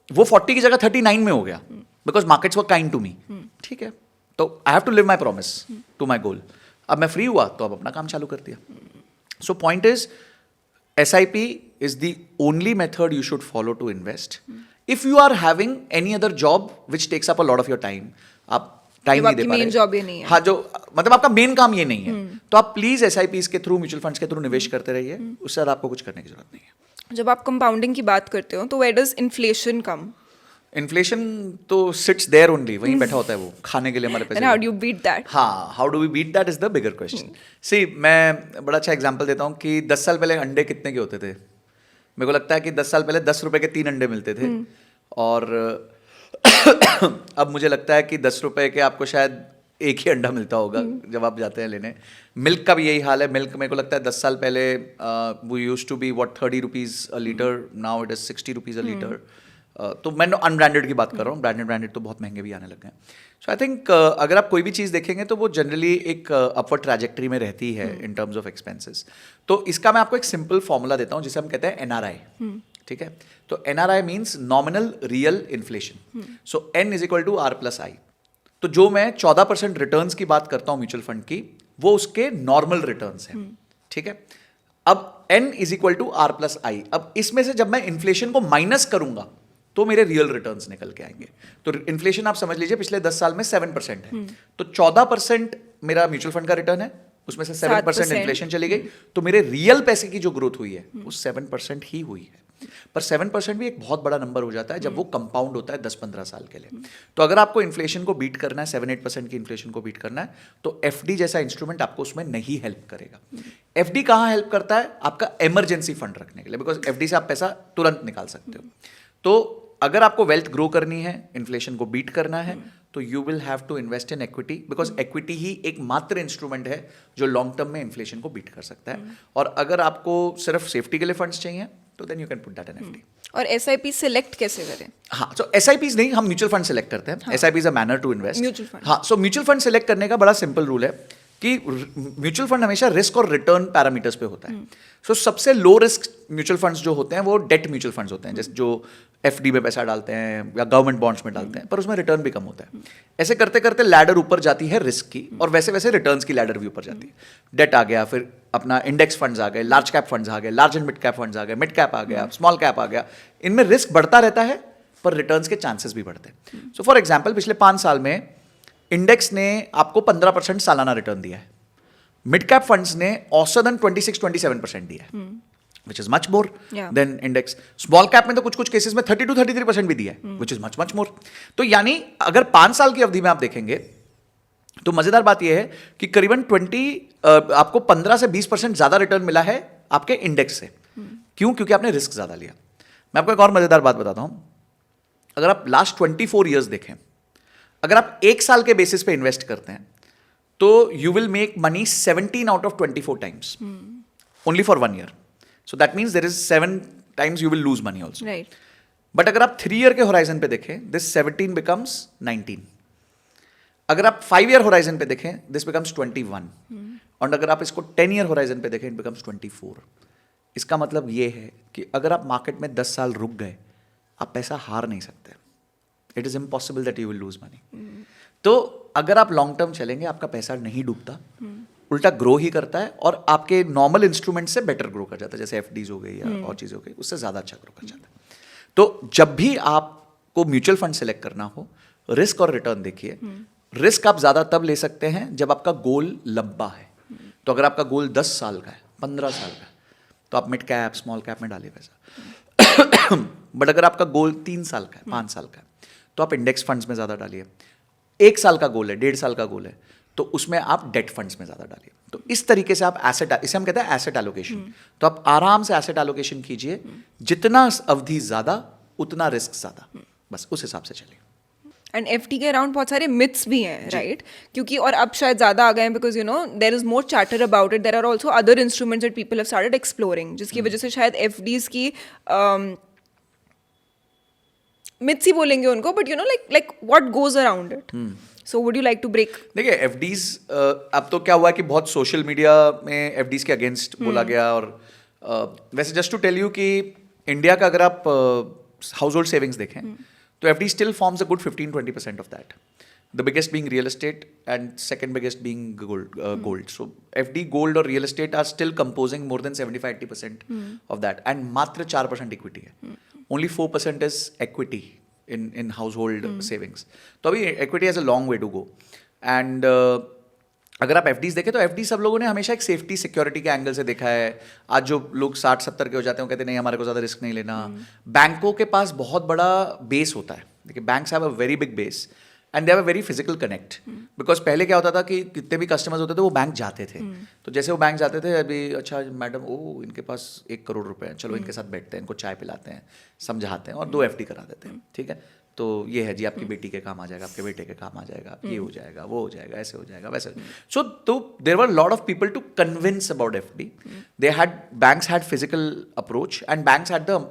वो 40 की जगह 39 में हो गया, because markets were kind to me. ठीक है, तो I have to live my promise to my goal. अब मैं फ्री हुआ तो अब अपना काम चालू कर दिया. So point is SIP is the only method you should follow to invest. If you are having any other job which takes up a lot of your time, आप टाइम नहीं दे पा रहे, मेन जॉब ये नहीं है, हाँ, जो मतलब आपका मेन काम ये नहीं है, तो आप प्लीज SIPs के थ्रू, म्यूचुअल फंड्स के थ्रू निवेश करते रहिए. उससे ज़्यादा आपको कुछ करने की जरूरत नहीं है. जब आप कंपाउंडिंग की बात करते हो तो where does inflation come? Inflation तो सिट्स देयर ओनली, वहीं बैठा होता है वो, खाने के लिए हमारे पैसे. And how do you beat that? हाँ, how do we beat that is the bigger question. See, मैं बड़ा अच्छा एग्जांपल देता हूँ कि 10 साल पहले अंडे कितने के होते थे. मेरे को लगता है कि 10 साल पहले 10 रुपए के 3 अंडे मिलते थे, और अब मुझे लगता है कि 10 रुपए के आपको शायद एक ही अंडा मिलता होगा जब आप जाते हैं लेने. मिल्क का भी यही हाल है. मिल्क मेरे को लगता है 10 साल पहले वो use to be 30 rupees a litre, now it is 60 rupees a litre. तो मैं अनब्रांडेड की बात कर रहा हूँ, ब्रांडेड तो बहुत महंगे भी आने लग गए. सो आई थिंक अगर आप कोई भी चीज़ देखेंगे तो वो जनरली एक अपवर्ड ट्रैजेक्टरी में रहती है इन टर्म्स ऑफ एक्सपेंसेस. तो इसका मैं आपको एक सिंपल फॉर्मूला देता हूँ जिसे हम कहते हैं NRI. ठीक है, तो NRI means nominal real inflation. So N is equal to R+I. तो जो मैं 14% रिटर्न्स की बात करता हूँ म्यूचुअल फंड की, वो उसके नॉर्मल रिटर्न्स हैं. ठीक है, अब N is equal to R+I. अब इसमें से जब मैं इन्फ्लेशन को माइनस करूंगा तो मेरे रियल रिटर्न्स निकल के आएंगे. तो इन्फ्लेशन आप समझ लीजिए पिछले 10 साल में 7% है, तो 14% मेरा म्यूचुअल फंड का रिटर्न है, उसमें से 7% इन्फ्लेशन चली गई, तो मेरे रियल पैसे की जो ग्रोथ हुई है वो 7% ही हुई है. पर 7% भी एक बहुत बड़ा नंबर हो जाता है जब वो कंपाउंड होता है 10-15 साल के लिए. तो अगर आपको इन्फ्लेशन को बीट करना है, 7-8% की इन्फ्लेशन को बीट करना है, तो FD जैसा इंस्ट्रूमेंट आपको उसमें नहीं हेल्प करेगा. FD कहाँ हेल्प करता है? आपका इमरजेंसी फंड रखने के लिए, बिकॉज FD से आप पैसा तुरंत निकाल सकते हो. तो अगर आपको वेल्थ ग्रो करनी है, इन्फ्लेशन को बीट करना है, तो you will have to invest in equity, because equity ही एकमात्र इंस्ट्रूमेंट है जो लॉन्ग टर्म में इन्फ्लेशन को बीट कर सकता है. और अगर आपको सिर्फ सेफ्टी के लिए फंड्स चाहिए तो then you can put that in FD. और SIP सिलेक्ट कैसे करें? हाँ, सो SIPs नहीं, हम म्यूचुअल फंड सेलेक्ट करते हैं. SIP is a manner to invest. Mutual fund, हाँ, सो म्यूचुअल फंड सेलेक्ट करने का बड़ा सिंपल रूल है कि म्यूचुअल फंड हमेशा रिस्क और रिटर्न पैरामीटर्स पे होता है. सो सबसे लो रिस्क म्यूचुअल फंड्स जो होते हैं वो डेट म्यूचुअल फंड्स होते हैं, जैसे जो FD में पैसा डालते हैं या गवर्नमेंट बॉन्ड्स में डालते हैं, पर उसमें रिटर्न भी कम होता है. ऐसे करते करते लैडर ऊपर जाती है रिस्क की, और वैसे वैसे रिटर्न्स की लैडर भी ऊपर जाती है. डेट आ गया, फिर अपना इंडेक्स फंड्स आ गए, लार्ज कैप फंड्स आ गए, large and mid cap funds आ गए, मिड कैप आ गया, स्मॉल कैप आ गया. इनमें रिस्क बढ़ता रहता है पर रिटर्न्स के चांसेस भी बढ़ते हैं. सो फॉर एग्जाम्पल पिछले 5 साल में इंडेक्स ने आपको 15% सालाना रिटर्न दिया है. मिड कैप फंड्स ने औसतन 26-27% दिया है, which is much more than index. Small cap में तो कुछ कुछ केसेस में 32-33% भी दिया है, which is much much more. तो यानी अगर 5 साल की अवधि में आप देखेंगे तो मजेदार बात यह है कि करीबन आपको 15 से 20% ज्यादा रिटर्न मिला है आपके इंडेक्स से. क्यों? क्योंकि आपने रिस्क ज्यादा लिया. मैं आपको एक और मजेदार बात बताता हूं. अगर आप लास्ट 24 ईयर्स देखें, अगर आप 1 साल के बेसिस पे इन्वेस्ट करते हैं तो you will make money 17 out of 24 times only for 1 year. So that means there is 7 times you will lose money also. Right. But अगर आप 3 year के horizon पे देखें, this 17 becomes 19. अगर आप 5 year horizon पे देखें, this becomes 21. और अगर आप इसको 10 year horizon पे देखें, it becomes 24. इसका मतलब ये है कि अगर आप मार्केट में 10 साल रुक गए, आप पैसा हार नहीं सकते. It is impossible that you will lose money. तो अगर आप लॉन्ग टर्म चलेंगे, आपका पैसा नहीं डूबता, उल्टा ग्रो ही करता है, और आपके नॉर्मल इंस्ट्रूमेंट से बेटर ग्रो कर जाता है, जैसे FDs हो गई या और चीज़ें हो गई, उससे ज़्यादा अच्छा ग्रो कर जाता है. तो जब भी आपको म्यूचुअल फंड सेलेक्ट करना हो, रिस्क और रिटर्न देखिए. रिस्क आप ज़्यादा तब ले सकते हैं जब आपका गोल लंबा है. तो अगर आपका गोल 10 साल का है, 15 साल का है, तो आप मिड कैप स्मॉल कैप में डालिए पैसा. बट अगर आपका गोल 3 साल का है, 5 साल का है, तो आप इंडेक्स फंड्स में ज़्यादा डालिए. 1 साल का गोल है, 1.5 साल का गोल है, तो उसमें आप डेट फंड्स में ज़्यादा डालिए. तो इस तरीके से आप इसे हम कहते हैं एसेट एलोकेशन. तो आप आराम से एसेट एलोकेशन कीजिए, जितना अवधि ज़्यादा उतना रिस्क ज़्यादा, बस उस हिसाब से चलिए. एंड FD के अराउंड बहुत सारे मिथ्स भी हैं, राइट? क्योंकि और अब शायद ज़्यादा आ गए हैं, because you know there is more chatter about it. There are also other instruments that people have started exploring, जिसकी वजह से शायद FDs की मिथ्स ही बोलेंगे उनको, but you know like what goes around it. So would you like to break? देखिए, FDs अब तो क्या हुआ कि बहुत सोशल मीडिया में FDs के अगेंस्ट बोला गया. और वैसे जस्ट टू टेल यू कि इंडिया का अगर आप हाउस होल्ड सेविंग्स देखें तो FD still forms a good 15-20% of that. the biggest being real estate and second biggest being gold. So FD, gold और real estate are still composing more than 75-80% of that, and मात्र 4% equity है. Only 4% is equity in household savings. तो अभी equity has a long way to go. And अगर आप एफडीज देखें तो एफडी सब लोगों ने हमेशा एक सेफ्टी सिक्योरिटी के एंगल से देखा है. आज जो लोग 60-70 के हो जाते हैं वो कहते हैं नहीं, हमारे को ज़्यादा रिस्क नहीं लेना. बैंकों के पास बहुत बड़ा बेस होता है. देखिए, banks have a very big base and they have a very physical connect. Because पहले क्या होता था कि कितने भी कस्टमर्स होते थे वो बैंक जाते थे. तो जैसे वो बैंक जाते थे, अभी अच्छा मैडम इनके पास 1 करोड़ रुपए हैं, चलो इनके साथ बैठते हैं, इनको चाय पिलाते हैं, समझाते हैं और 2 एफडी करा देते हैं. ठीक है, तो ये है जी, आपकी बेटी के काम आ जाएगा, आपके बेटे के काम आ जाएगा, ये हो जाएगा, वो हो जाएगा, ऐसे हो जाएगा, वैसे. सो तो there were lot of people to convince about FD. They had, banks had physical approach and banks had the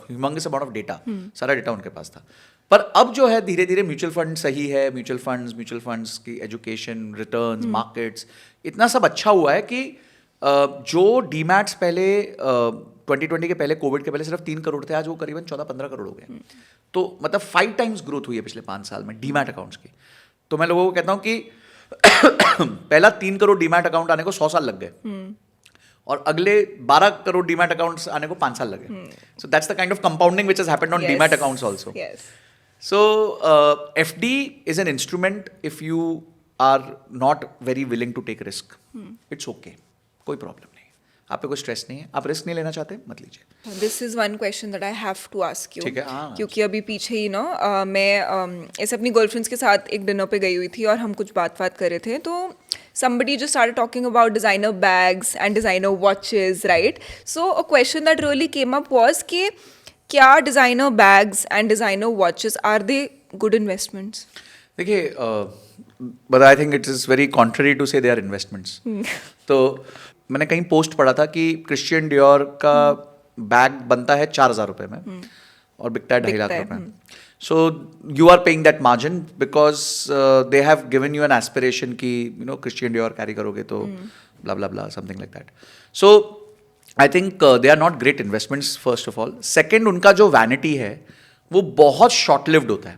humongous amount of data. सारा डेटा उनके पास था. पर अब जो है धीरे धीरे म्यूचुअल फंड सही है, म्यूचुअल फंड्स की एजुकेशन, रिटर्न्स, मार्केट्स, इतना सब अच्छा हुआ है कि जो डीमैट्स पहले 2020 के पहले, कोविड के पहले सिर्फ 3 करोड़ थे, आज वो करीबन 14-15 करोड़ हो गए. तो मतलब 5 टाइम्स ग्रोथ हुई है पिछले 5 साल में डीमैट अकाउंट्स की. तो मैं लोगों को कहता हूँ कि पहला 3 करोड़ डीमैट अकाउंट आने को 100 साल लग गए और अगले 12 करोड़ डीमैट अकाउंट्स आने को 5 साल लगे. So that's the kind of compounding which has happened on demat accounts also. So FD is an instrument if you are not very willing to take risk. It's okay. कोई प्रॉब्लम नहीं, आप पे कोई स्ट्रेस नहीं है. आप रिस्क नहीं लेना चाहते, मत लीजिए. This is one question that I have to ask you. ठीक है, हाँ. क्योंकि अभी पीछे ही ना मैं ऐसे अपनी गर्लफ्रेंड्स के साथ एक डिनर पे गई हुई थी और हम कुछ बात कर रहे थे. तो somebody just started talking about designer bags and designer watches, right? So a question that really came up was कि क्या designer bags and designer watches are they good investments? देखिए, but I think it is very contrary to say they are investments. तो मैंने कहीं पोस्ट पढ़ा था कि क्रिश्चियन डियोर का बैग बनता है 4,000 रुपये में और बिकता है 2.5 लाख रुपये में. So you are paying that margin because they have given you an aspiration कि क्रिश्चियन डियोर कैरी करोगे तो blah blah blah, something like that. So I think they are not great investments first of all. Second, उनका जो वैनिटी है वो बहुत शॉर्ट लिव्ड होता है.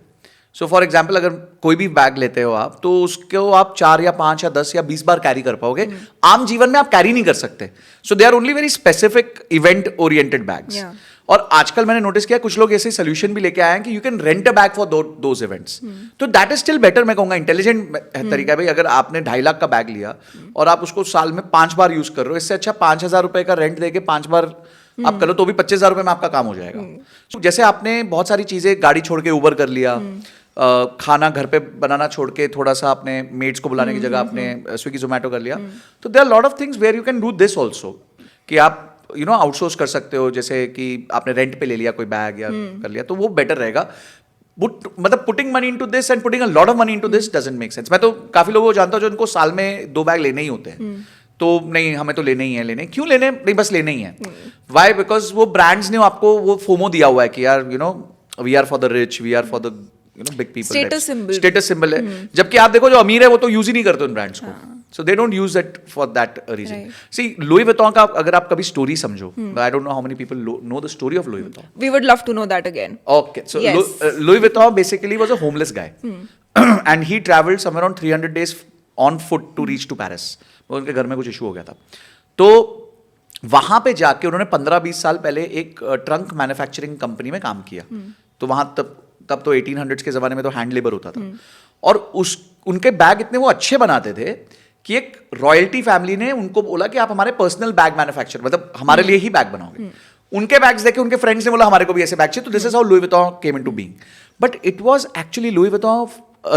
सो फॉर एग्जाम्पल, अगर कोई भी बैग लेते हो आप तो उसको आप 4 या 5 या 10 या 20 बार कैरी कर पाओगे. आम जीवन में आप कैरी नहीं कर सकते. So they are only very specific event oriented bags. और आजकल मैंने नोटिस किया कुछ लोग ऐसे सोल्यूशन भी लेके आए हैं कि you can rent a bag for those events. तो दैट इज स्टिल बेटर. मैं कहूँगा इंटेलिजेंट तरीका है भाई. अगर आपने 2.5 लाख का बैग लिया और आप उसको साल में 5 बार यूज कर रहे हो, इससे अच्छा 5,000 रुपए का रेंट देके 5 बार आप कर लो तो भी 25,000 रुपए में आपका काम हो जाएगा. So, जैसे आपने बहुत सारी चीजें, गाड़ी छोड़ के उबर कर लिया, खाना घर पे बनाना छोड़ के थोड़ा सा आपने मेड्स को बुलाने की जगह आपने स्विगी जोमेटो कर लिया. तो there are lot of things where you can do this also कि आप आउटसोर्स कर सकते हो. जैसे कि आपने रेंट पे ले लिया कोई बैग या कर लिया, तो वो बेटर रहेगा. मतलब putting money into this and putting a lot of money into this doesn't make sense. मैं तो काफी लोगों को जानता हूँ जो उनको साल में 2 बैग लेने ही होते हैं. तो नहीं, हमें तो लेने ही है. क्यों लेने? नहीं, बस लेने ही है. वाई? बिकॉज वो ब्रांड्स ने आपको वो फोमो दिया हुआ है कि यार we are for the rich, we are for the big people. Status symbol है. जबकि आप देखो जो अमीर है वो तो यूज ही नहीं करते उन ब्रांड्स को. So they don't use it for that reason. Right. See, Louis Vuitton का अगर आप कभी स्टोरी समझो, I don't know how many people know the story of Louis Vuitton. We would love to know that again. Okay, so yes. Louis Vuitton basically was a homeless guy, and he traveled somewhere around 300 days on foot to reach to Paris. उनके घर में कुछ इशू हो गया था. तो वहां पे जाके उन्होंने 15-20 साल पहले एक ट्रंक मैन्युफैक्चरिंग कंपनी में काम किया. तो वहां तब तो 1800s के जमाने में तो हैंड लेबर होता था. और उनके बैग इतने वो अच्छे बनाते थे कि एक रॉयल्टी फैमिली ने उनको बोला कि आप हमारे पर्सनल बैग मैन्युफैक्चर, मतलब हमारे लिए ही बैग बनाओगे. उनके बैग्स देखे उनके फ्रेंड्स ने बोला हमारे को भी ऐसे बैग चाहिए. तो this is how Louis Vuitton came into being. But it was actually Louis Vuitton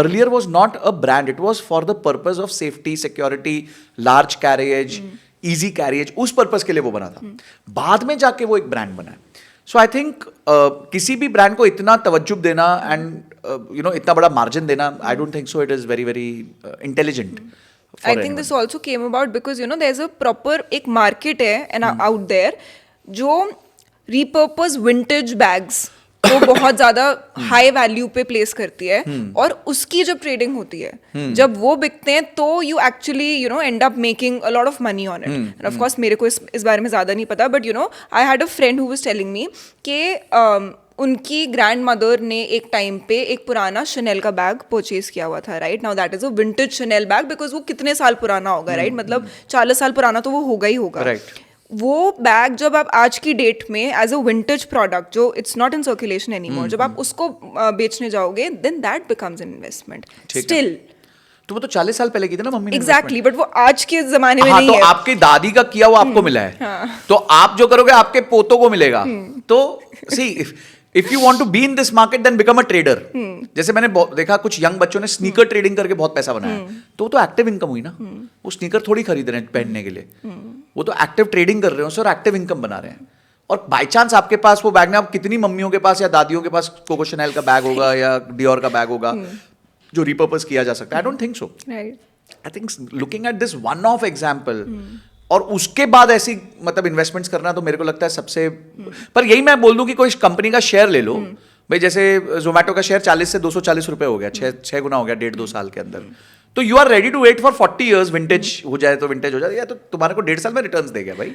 earlier was not a brand. It was for the purpose of safety, security, large carriage, easy carriage. उस पर्पस के लिए वो बना था. बाद में जाके वो एक ब्रांड बना है. सो आई थिंक किसी भी ब्रांड को इतना तवज्जुह देना एंड इतना बड़ा मार्जिन देना, I don't think so. It is very very intelligent. I think this also came about because there's a proper एक market है and out there जो repurpose vintage bags को बहुत ज़्यादा हाई वैल्यू पे प्लेस करती है. और उसकी जब ट्रेडिंग होती है, जब वो बिकते हैं तो you actually and up making a lot of money on it. End of course मेरे को इस बारे में ज़्यादा नहीं पता, but I had a friend who was telling me कि उनकी ग्रैंड मदर ने एक टाइम पे एक पुराना शनेल का बैग परचेज किया हुआ था, right? Now that is a vintage Chanel bag, because वो कितने साल पुराना होगा, राइट? मतलब 40 साल पुराना तो वो होगा ही होगा। Right. वो बैग जब आप आज की डेट में एज अ विंटेज प्रोडक्ट जो it's not in circulation anymore, जब आप उसको बेचने जाओगे, then that becomes an investment still. तो वो तो 40 साल पहले की थी ना मम्मी ने एग्जैक्टली, बट वो आज के जमाने में हाँ, नहीं तो है। आपकी दादी का किया हुआ आपको मिला है, तो आप जो करोगे आपके पोतों को मिलेगा। तो see if you want to be in this market then become a trader. जैसे मैंने देखा कुछ यंग बच्चों ने स्नीकर ट्रेडिंग करके बहुत पैसा बनाया, तो वो तो एक्टिव इनकम हुई ना। वो स्नीकर थोड़ी खरीद रहे हैं पहनने के लिए, वो तो एक्टिव ट्रेडिंग कर रहे हैं उससे और एक्टिव इनकम बना रहे हैं। और बाई चांस आपके पास वो बैग में, आप कितनी मम्मियों के पास या दादियों के पास कोको शैनल का बैग होगा या डियोर का बैग होगा जो रिपर्पस किया जा सकता है? I don't think so. I think looking at this one of example और उसके बाद ऐसी मतलब इन्वेस्टमेंट्स करना, तो मेरे को लगता है सबसे पर यही मैं बोल दूं कि कोई कंपनी का शेयर ले लो भाई, जैसे जोमेटो का शेयर 40 से 240 रुपए हो गया, छह गुना हो गया 1.5-2 साल के अंदर। तो you are ready to wait for 40 years, vintage हो जाए तो विंटेज हो जाए, या तो तुम्हारे को 1.5 साल में रिटर्न्स देगा भाई।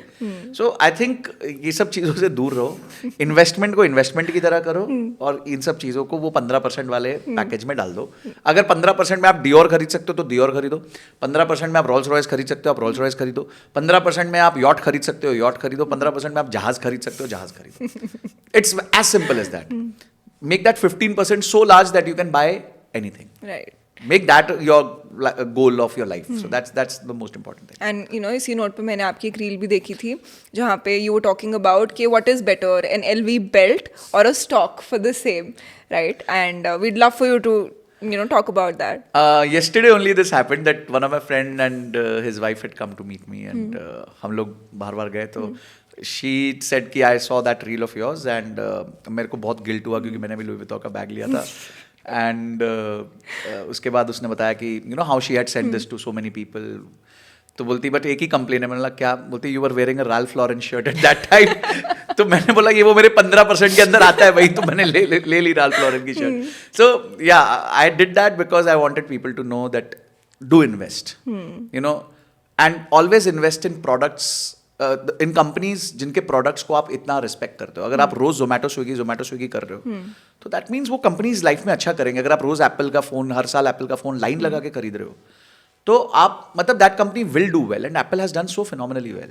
सो आई थिंक ये सब चीज़ों से दूर रहो, इन्वेस्टमेंट को इन्वेस्टमेंट की तरह करो और इन सब चीज़ों को वो 15% वाले पैकेज में डाल दो। अगर 15% में आप डियोर खरीद सकते हो तो डियोर खरीदो, 15% में आप रोल्स रॉयस खरीद सकते हो आप रोल्स रॉयस खरीदो, 15% में आप यॉट खरीद सकते हो यॉट खरीदो, 15% में आप जहाज खरीद सकते हो जहाज खरीदो। It's as simple as that. Make that 15% so large that you can buy anything. Right. Make that your goal of your life. So that's the most important thing. And you no इसी नोट पे मैंने आपकी एक रील भी देखी थी जहाँ पे यू वर टॉकिंग अबाउट कि what is better, an LV belt और a stock for the same, right? And we'd love for you to talk about that. Yesterday only this happened that one of my friend and his wife had come to meet me and हम लोग बाहर गए तो she said कि I saw that reel of yours and मेरे को बहुत गिल्ट हुआ क्योंकि मैंने भी लुई विटॉन का बैग लिया था एंड उसके बाद उसने बताया कि you know how she had send this to so many people. तो बोलती बट एक ही कंप्लेन है। मैंने बोला क्या? बोलती you were wearing a Ralph Lauren shirt at that time. तो मैंने बोला ये वो मेरे 15% के अंदर आता है भाई, तो मैंने ले ली राल्फ लॉरेन की shirt. So yeah I did that because I wanted people to know that do invest, you know, and always invest in products, in companies जिनके प्रोडक्ट्स को आप इतना रिस्पेक्ट करते हो। अगर आप रोज जोमेटो स्विगी कर रहे हो तो दैट मीन्स वो कंपनीज लाइफ में अच्छा करेंगे। अगर आप रोज एप्पल का फोन, हर साल एप्पल का फोन लाइन लगा के खरीद रहे हो तो आप मतलब that company will do well and Apple has done so phenomenally well.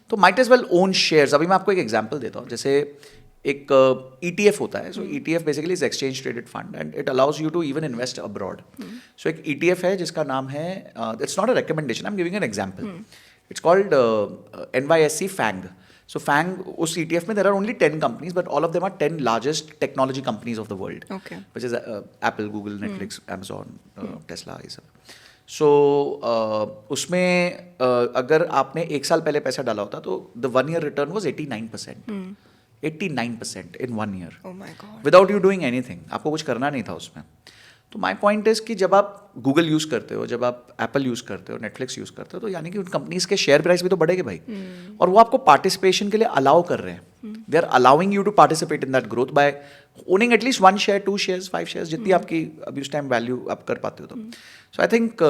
तो might as well own shares. अभी मैं आपको एक एग्जांपल देता हूँ। जैसे एक ETF होता है। So ETF basically is exchange traded fund and it allows you to even invest abroad. So एक ETF है जिसका नाम है, it's not a recommendation, I am giving an example. It's called NYSE FANG. So FANG, उस ETF में there are only 10 companies, but all of them are 10 largest technology companies of the world. Okay. Which is Apple, Google, Netflix, Amazon, Tesla, ये सब. So उसमें अगर आपने एक साल पहले पैसा डाला होता तो the 1 year return was 89%. 89% in 1 year. Oh my God. Without you doing anything. आपको कुछ करना नहीं था उसमें। तो माई पॉइंट इज कि जब आप गूगल यूज़ करते हो, जब आप एप्पल यूज़ करते हो, नेटफ्लिक्स यूज़ करते हो, तो यानी कि उन कंपनीज के शेयर प्राइस भी तो बढ़ेंगे भाई। और वो आपको पार्टिसिपेशन के लिए अलाउ कर रहे हैं। They are allowing you to participate in that growth by owning at least 1 share, 2 shares, 5 shares, जितनी आपकी अभी उस टाइम वैल्यू आप कर पाते हो। तो so I think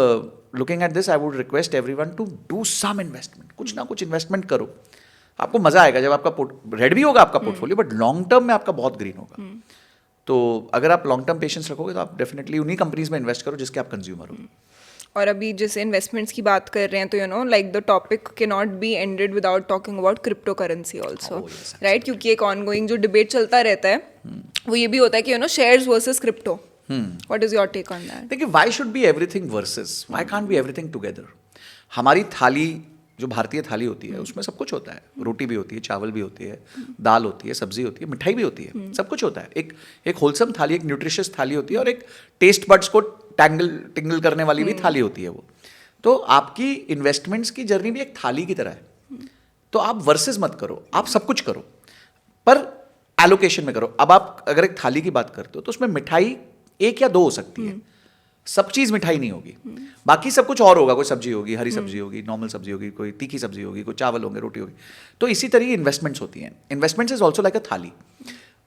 looking at this I would request everyone to do some investment. कुछ ना कुछ इन्वेस्टमेंट करो, आपको मजा आएगा जब आपका रेड भी होगा आपका पोर्टफोलियो, बट लॉन्ग टर्म में आपका बहुत ग्रीन होगा। तो अगर आप लॉन्ग टर्म पेशेंस रखोगे तो आप डेफिनेटली उन्हीं कंपनीज में इन्वेस्ट करो जिसके आप कंज्यूमर हो। और अभी जैसे इन्वेस्टमेंट्स की बात कर रहे हैं तो you know like the topic के not be ended without talking about crypto currency also, right? क्योंकि एक ऑनगोइंग जो डिबेट चलता रहता है वो ये भी होता है कि you know shares versus crypto. What is your take on that? देखिए, why should be everything versus? Why can't be everything together? हमारी थाली, जो भारतीय थाली होती है, उसमें सब कुछ होता है। रोटी भी होती है, चावल भी होती है, दाल होती है, सब्जी होती है, मिठाई भी होती है, सब कुछ होता है। एक होलसम थाली, एक न्यूट्रिशियस थाली होती है और एक टेस्ट बड्स को टिंगल करने वाली भी थाली होती है वो। तो आपकी इन्वेस्टमेंट्स की जर्नी भी एक थाली की तरह है। तो आप वर्सेस मत करो, आप सब कुछ करो, पर एलोकेशन में करो। अब आप अगर एक थाली की बात करते हो तो उसमें मिठाई 1 या 2 हो सकती है, सब चीज़ मिठाई नहीं होगी। बाकी सब कुछ और होगा, कोई सब्जी होगी, हरी सब्जी होगी, नॉर्मल सब्जी होगी, कोई तीखी सब्जी होगी, कोई चावल होंगे, रोटी होगी। तो इसी तरह इन्वेस्टमेंट्स होती हैं। Investments is also like a thali.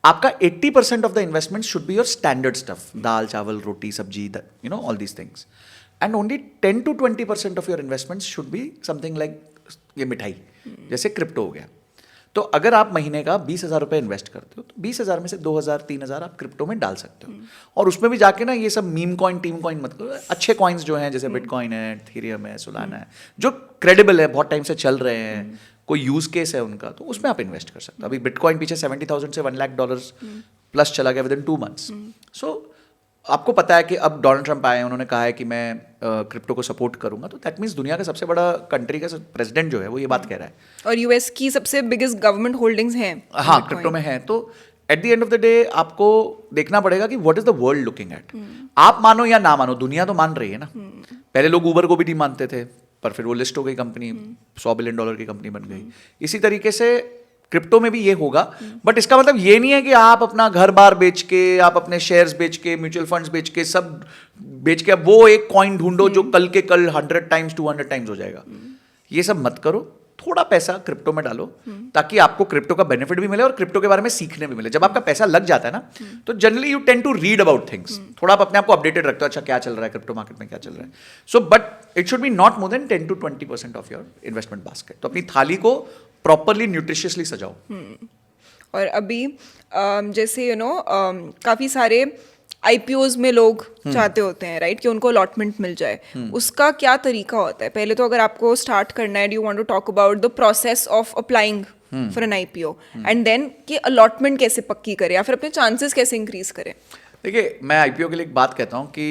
आपका 80% of the investment should be your standard stuff, dal, chawal, roti, sabzi, you know, all these things. And only 10 to 20% of your investments should be something like ये मिठाई, जैसे क्रिप्टो हो गया। तो अगर आप महीने का 20,000 रुपये इन्वेस्ट करते हो तो 20,000 में से 2,000 3,000 आप क्रिप्टो में डाल सकते हो। और उसमें भी जाके ना ये सब मीम कॉइन टीम कॉइन मत करो, अच्छे कॉइन्स जो हैं जैसे बिटकॉइन है, इथेरियम है, सोलाना है, जो क्रेडिबल है, बहुत टाइम से चल रहे हैं, कोई यूज केस है उनका, तो उसमें आप इन्वेस्ट कर सकते हो। अभी बिटकॉइन पीछे $70,000 से $1 लाख प्लस चला गया विद इन 2 months। सो आपको पता है कि अब डोनाल्ड ट्रंप आए हैं, उन्होंने कहा है कि मैं क्रिप्टो को सपोर्ट करूंगा, तो दैट मीन्स दुनिया का सबसे बड़ा कंट्री का प्रेसिडेंट जो है वो ये बात कह रहा है। और यूएस की सबसे बिगेस्ट गवर्नमेंट होल्डिंग्स हैं हाँ, क्रिप्टो में है। तो eight the end of the day आपको देखना पड़ेगा कि what is the world looking at. आप मानो या ना मानो, दुनिया तो मान रही है ना। पहले लोग उबर को भी नहीं मानते थे, पर फिर वो लिस्ट हो गई कंपनी, $100 बिलियन की कंपनी बन गई। इसी तरीके से क्रिप्टो में भी ये होगा, बट इसका मतलब ये नहीं है कि आप अपना घर बार बेच के, आप अपने शेयर्स बेच के, म्यूचुअल फंड्स बेच के, सब बेच के अब वो एक कॉइन ढूंढो जो कल के कल 100 टाइम्स 200 टाइम्स हो जाएगा। ये सब मत करो, थोड़ा पैसा क्रिप्टो में डालो ताकि आपको क्रिप्टो का बेनिफिट भी मिले और क्रिप्टो के बारे में सीखने भी मिले। जब आपका पैसा लग जाता है ना, तो generally you tend to read about things, थोड़ा आप अपने आप को अपडेटेड रखते हो, अच्छा क्या चल रहा है क्रिप्टो मार्केट में, क्या चल रहा है। So but it should be not more than 10 to 20% of your investment basket. तो अपनी थाली को प्रॉपरली न्यूट्रिशियसली सजाओ। और अभी जैसे काफ़ी सारे आईपीओज में लोग चाहते होते हैं, राइट, कि उनको अलॉटमेंट मिल जाए। उसका क्या तरीका होता है? पहले तो अगर आपको स्टार्ट करना है, do want to talk about the process of applying for an IPO, and then कि अलॉटमेंट कैसे पक्की करें या फिर अपने चांसेस कैसे इंक्रीज करें? देखिए, मैं आईपीओ के लिए एक बात कहता हूँ कि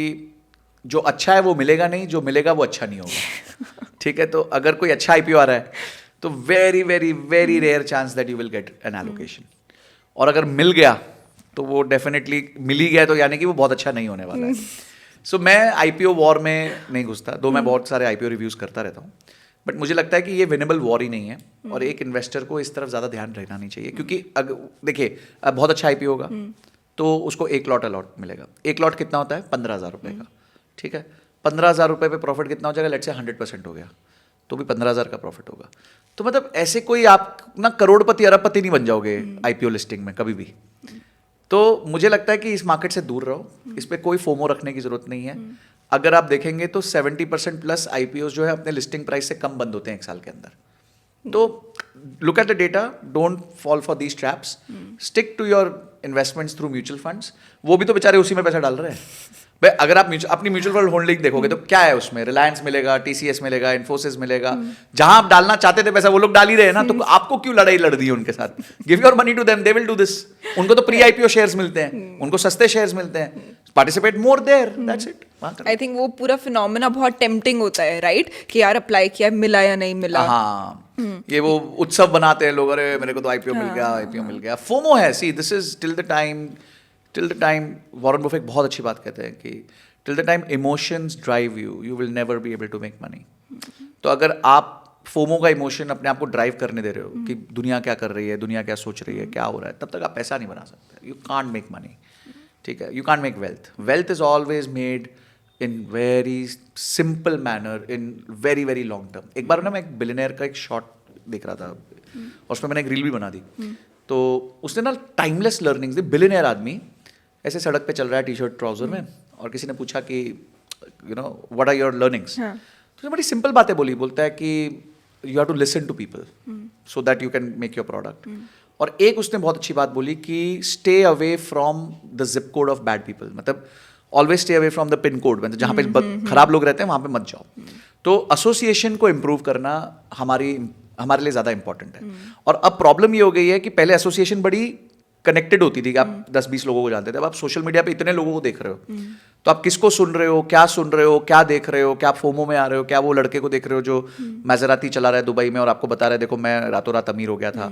जो अच्छा है वो मिलेगा नहीं, जो मिलेगा वो अच्छा नहीं होगा। ठीक है, तो अगर कोई अच्छा आईपीओ आ रहा है तो very very very rare chance that you will get an allocation. और अगर मिल गया तो वो डेफिनेटली मिल ही गया, तो यानी कि वो बहुत अच्छा नहीं होने वाला है। सो मैं आईपीओ वॉर में नहीं घुसता, दो मैं बहुत सारे आईपीओ रिव्यूज करता रहता हूँ, बट मुझे लगता है कि ये विनेबल वॉर ही नहीं है और एक इन्वेस्टर को इस तरफ ज़्यादा ध्यान रहना नहीं चाहिए। क्योंकि देखिए, अब बहुत अच्छा आईपीओ होगा तो उसको एक लॉट अलॉट मिलेगा। एक लॉट कितना होता है? 15,000 रुपये का। ठीक है, 15,000 रुपये पे प्रॉफिट कितना हो जाएगा? लेट्स से 100% हो गया तो भी 15,000 का प्रॉफिट होगा। तो मतलब ऐसे कोई आप ना करोड़पति अरबपति नहीं बन जाओगे आईपीओ लिस्टिंग में कभी भी। तो मुझे लगता है कि इस मार्केट से दूर रहो, इस पे कोई फोमो रखने की जरूरत नहीं है। अगर आप देखेंगे तो 70% प्लस आईपीओ जो है अपने लिस्टिंग प्राइस से कम बंद होते हैं 1 साल के अंदर। तो look at the data, don't fall for these traps, stick to your investments through mutual funds. वो भी तो बेचारे उसी में पैसा डाल रहे हैं भाई। अगर आप अपनी म्यूचुअल फंड होल्डिंग देखोगे तो क्या है उसमें? रिलायंस मिलेगा, टीसीएस मिलेगा, इन्फोसिस मिलेगा। जहां आप डालना चाहते थे पैसा वो लोग डाल ही रहे हैं ना, तो आपको क्यों लड़ाई लड़ दी है उनके साथ? Give your money to them, they will do this. उनको तो प्री आईपीओ शेयर्स मिलते हैं, उनको सस्ते शेयर्स मिलते हैं, participate more there, that's it. I think वो पूरा फिनोमेना बहुत टेम्पटिंग होता है, राइट, कि यार अप्लाई किया, मिला या नहीं मिला। हाँ, ये वो उत्सव बनाते हैं लोग, अरे मेरे को तो आईपीओ मिल गया, आईपीओ मिल गया। फोमो है। See, this is till the time Warren Buffett बहुत अच्छी बात कहते हैं कि till the time emotions drive you, you will never be able to make money. तो अगर आप फोमो का इमोशन अपने आप को ड्राइव करने दे रहे हो कि दुनिया क्या कर रही है, दुनिया क्या सोच रही है, क्या हो रहा है, तब तक आप पैसा नहीं बना सकते। You can't make money. ठीक है, you can't make wealth. Wealth is always made in very simple manner, in very very long term. एक बार ना मैं एक बिलियनियर का एक शॉर्ट देख रहा था और उसमें मैंने एक रील भी बना दी। तो उसने ना टाइमलेस लर्निंग्स दी। बिलियनियर आदमी ऐसे सड़क पे चल रहा है टी शर्ट ट्राउजर में, और किसी ने पूछा कि व्हाट आर योर लर्निंग्स। तो उसने बड़ी सिंपल बातें बोली। बोलता है कि you have to listen to people so that you can make your product. और एक उसने बहुत अच्छी बात बोली कि stay away from the zip code of bad people. मतलब always stay away from the pin code, मतलब जहाँ पे खराब लोग रहते हैं वहाँ पे मत जाओ। तो एसोसिएशन को इम्प्रूव करना हमारे लिए ज़्यादा इंपॉर्टेंट है। और अब प्रॉब्लम ये हो गई है कि पहले एसोसिएशन बड़ी कनेक्टेड होती थी कि आप 10-20 लोगों को जानते थे। अब आप सोशल मीडिया पे इतने लोगों को देख रहे हो, तो आप किसको सुन रहे हो, क्या सुन रहे हो, क्या देख रहे हो, क्या आप फोमो में आ रहे हो, क्या वो लड़के को देख रहे हो जो मैजराती चला रहा है दुबई में और आपको बता रहा है देखो मैं रातों रात अमीर हो गया था,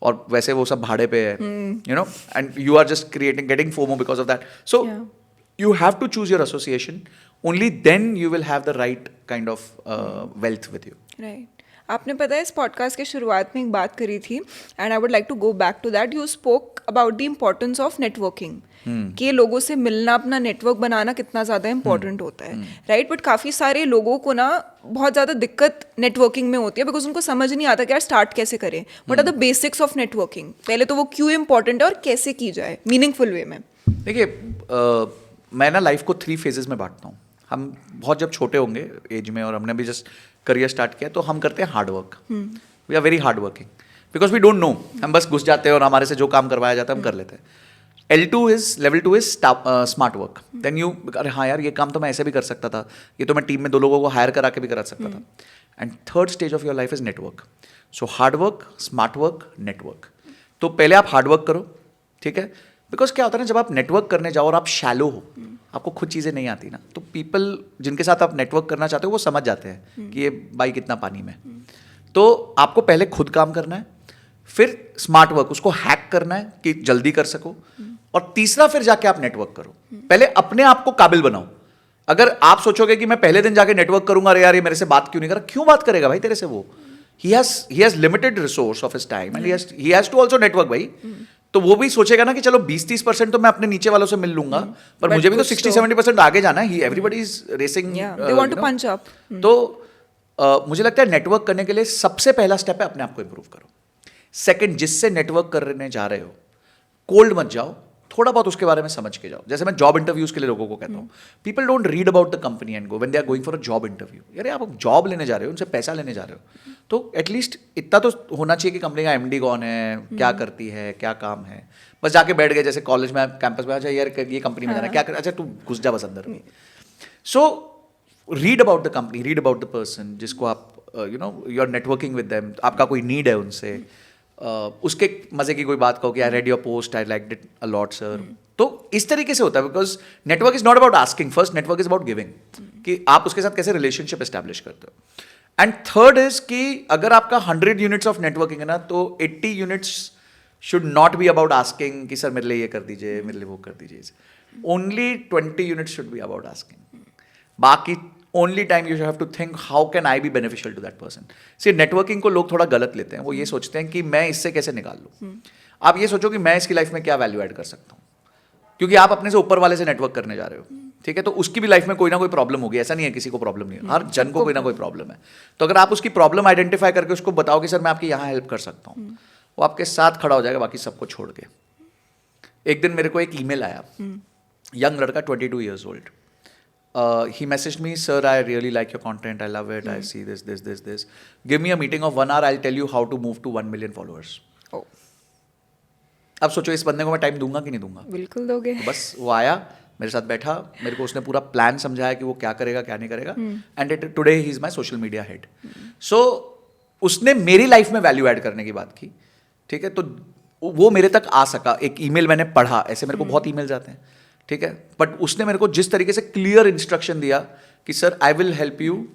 और वैसे वो सब भाड़े पे है, and you are just getting FOMO because of that. So you have to choose your association. Only then you will have the right kind of wealth with you. Right. आपने पता है इस पॉडकास्ट के शुरुआत में एक बात करी थी, and I would like to go back to that. You spoke about the importance of networking, कि लोगों से मिलना, अपना नेटवर्क बनाना कितना ज़्यादा इंपॉर्टेंट होता है, राइट। बट काफ़ी सारे लोगों को ना बहुत ज़्यादा दिक्कत नेटवर्किंग में होती है, बिकॉज उनको समझ नहीं आता कि यार स्टार्ट कैसे करें, what are the basics of networking. पहले तो वो क्यों इंपॉर्टेंट है और कैसे की जाए मीनिंगफुल वे में। देखिए, मैं ना लाइफ को 3 फेजेस में बांटता हूँ। हम बहुत जब छोटे होंगे एज में और हमने भी जस्ट करियर स्टार्ट किया तो हम करते हैं hard work, we are very hard working. Because we don't know, हम बस घुस जाते हैं और हमारे से जो काम करवाया जाता है हम कर लेते हैं। Level two is smart work. Then you, अरे हाँ यार ये काम तो मैं ऐसे भी कर सकता था, ये तो मैं टीम में 2 लोगों को हायर करा के भी करा सकता था। And third stage of your life is network. So hard work, smart work, network. तो पहले आप हार्ड वर्क करो, ठीक है, बिकॉज क्या होता है ना, जब आप नेटवर्क करने जाओ और आप शैलो हो, आपको खुद चीज़ें नहीं आती ना, तो पीपल जिनके साथ आप नेटवर्क करना चाहते हो वो समझ जाते हैं कि ये भाई कितना पानी में। तो आपको पहले खुद काम करना है, फिर स्मार्ट वर्क, उसको हैक करना है कि जल्दी कर सको, और तीसरा फिर जाके आप नेटवर्क करो। पहले अपने आप को काबिल बनाओ। अगर आप सोचोगे कि मैं पहले दिन जाके नेटवर्क करूंगा, अरे यार ये मेरे से बात क्यों नहीं कर रहा, क्यों बात करेगा भाई तेरे से वो? he has limited resource of his time and he has to also network भाई। तो वो भी सोचेगा ना कि चलो 20-30% तो मैं अपने नीचे वालों से मिल लूंगा, पर मुझे भी तो 60-70% आगे जाना है। Everybody is racing, they want to punch up। तो मुझे लगता है नेटवर्क करने के लिए सबसे पहला स्टेप है अपने आप को इंप्रूव करो। सेकंड, जिससे नेटवर्क करने जा रहे हो कोल्ड मत जाओ, थोड़ा बहुत उसके बारे में समझ के जाओ। जैसे मैं जॉब इंटरव्यूज के लिए लोगों को कहता हूँ, people don't read about the company and go when they are going for a job interview. यार आप जॉब लेने जा रहे हो, उनसे पैसा लेने जा रहे हो, तो एटलीस्ट इतना तो होना चाहिए कि कंपनी का एमडी कौन है, क्या करती है, क्या काम है। बस जाके बैठ गए जैसे कॉलेज में कैंपस में, अच्छा यार ये कंपनी में जाना है, क्या कर, अच्छा तू घुस जा बस अंदर। So read about the company, read about the person जिसको आप you know you are networking with them, आपका कोई नीड है उनसे, उसके मजे की कोई बात कहो कि I read your post, I liked it a lot sir. तो इस तरीके से होता है, because network is not about asking first, network is about giving, कि आप उसके साथ कैसे रिलेशनशिप एस्टैब्लिश करते हो। एंड थर्ड इज कि अगर आपका 100 यूनिट्स ऑफ नेटवर्किंग है ना, तो 80 units should not B about asking कि सर मेरे लिए ये कर दीजिए, मेरे लिए वो कर दीजिए। Only 20 units should be about asking. बाकी only time you have to think how can I be beneficial to that person. सिर्फ नेटवर्किंग को लोग थोड़ा गलत लेते हैं, वो ये सोचते हैं कि मैं इससे कैसे निकाल लूँ। आप ये सोचो कि मैं इसकी लाइफ में क्या वैल्यू ऐड कर सकता हूँ, क्योंकि आप अपने से ऊपर वाले से नेटवर्क करने जा रहे हो, ठीक है, तो उसकी भी लाइफ में कोई ना कोई प्रॉब्लम होगी। ऐसा नहीं है किसी को प्रॉब्लम नहीं है, हर जन को कोई ना कोई प्रॉब्लम है। तो अगर आप उसकी प्रॉब्लम आइडेंटिफाई करके उसको बताओ कि सर मैं आपकी यहाँ हेल्प कर सकता हूँ, वो आपके साथ खड़ा हो जाएगा बाकी सबको छोड़ के। एक दिन मेरे को एक ईमेल आया, यंग लड़का 22 years old, he messaged me, sir I really like your content, I love it, I see this, give me a meeting of 1 hour, I'll tell you how to move to 1 million followers। oh। अब सोचो इस बंदे को मैं टाइम दूंगा कि नहीं दूंगा? बिल्कुल दोगे। तो बस वो आया मेरे साथ बैठा, मेरे को उसने पूरा प्लान समझाया कि वो क्या करेगा क्या नहीं करेगा, and today he is my social media head. So उसने मेरी लाइफ में वैल्यू ऐड करने की बात की, ठीक है, तो वो मेरे तक आ सका। एक ईमेल मैंने पढ़ा, ऐसे मेरे को बहुत ईमेल्स आते हैं, ठीक है, बट उसने मेरे को जिस तरीके से क्लियर इंस्ट्रक्शन दिया कि sir I will help you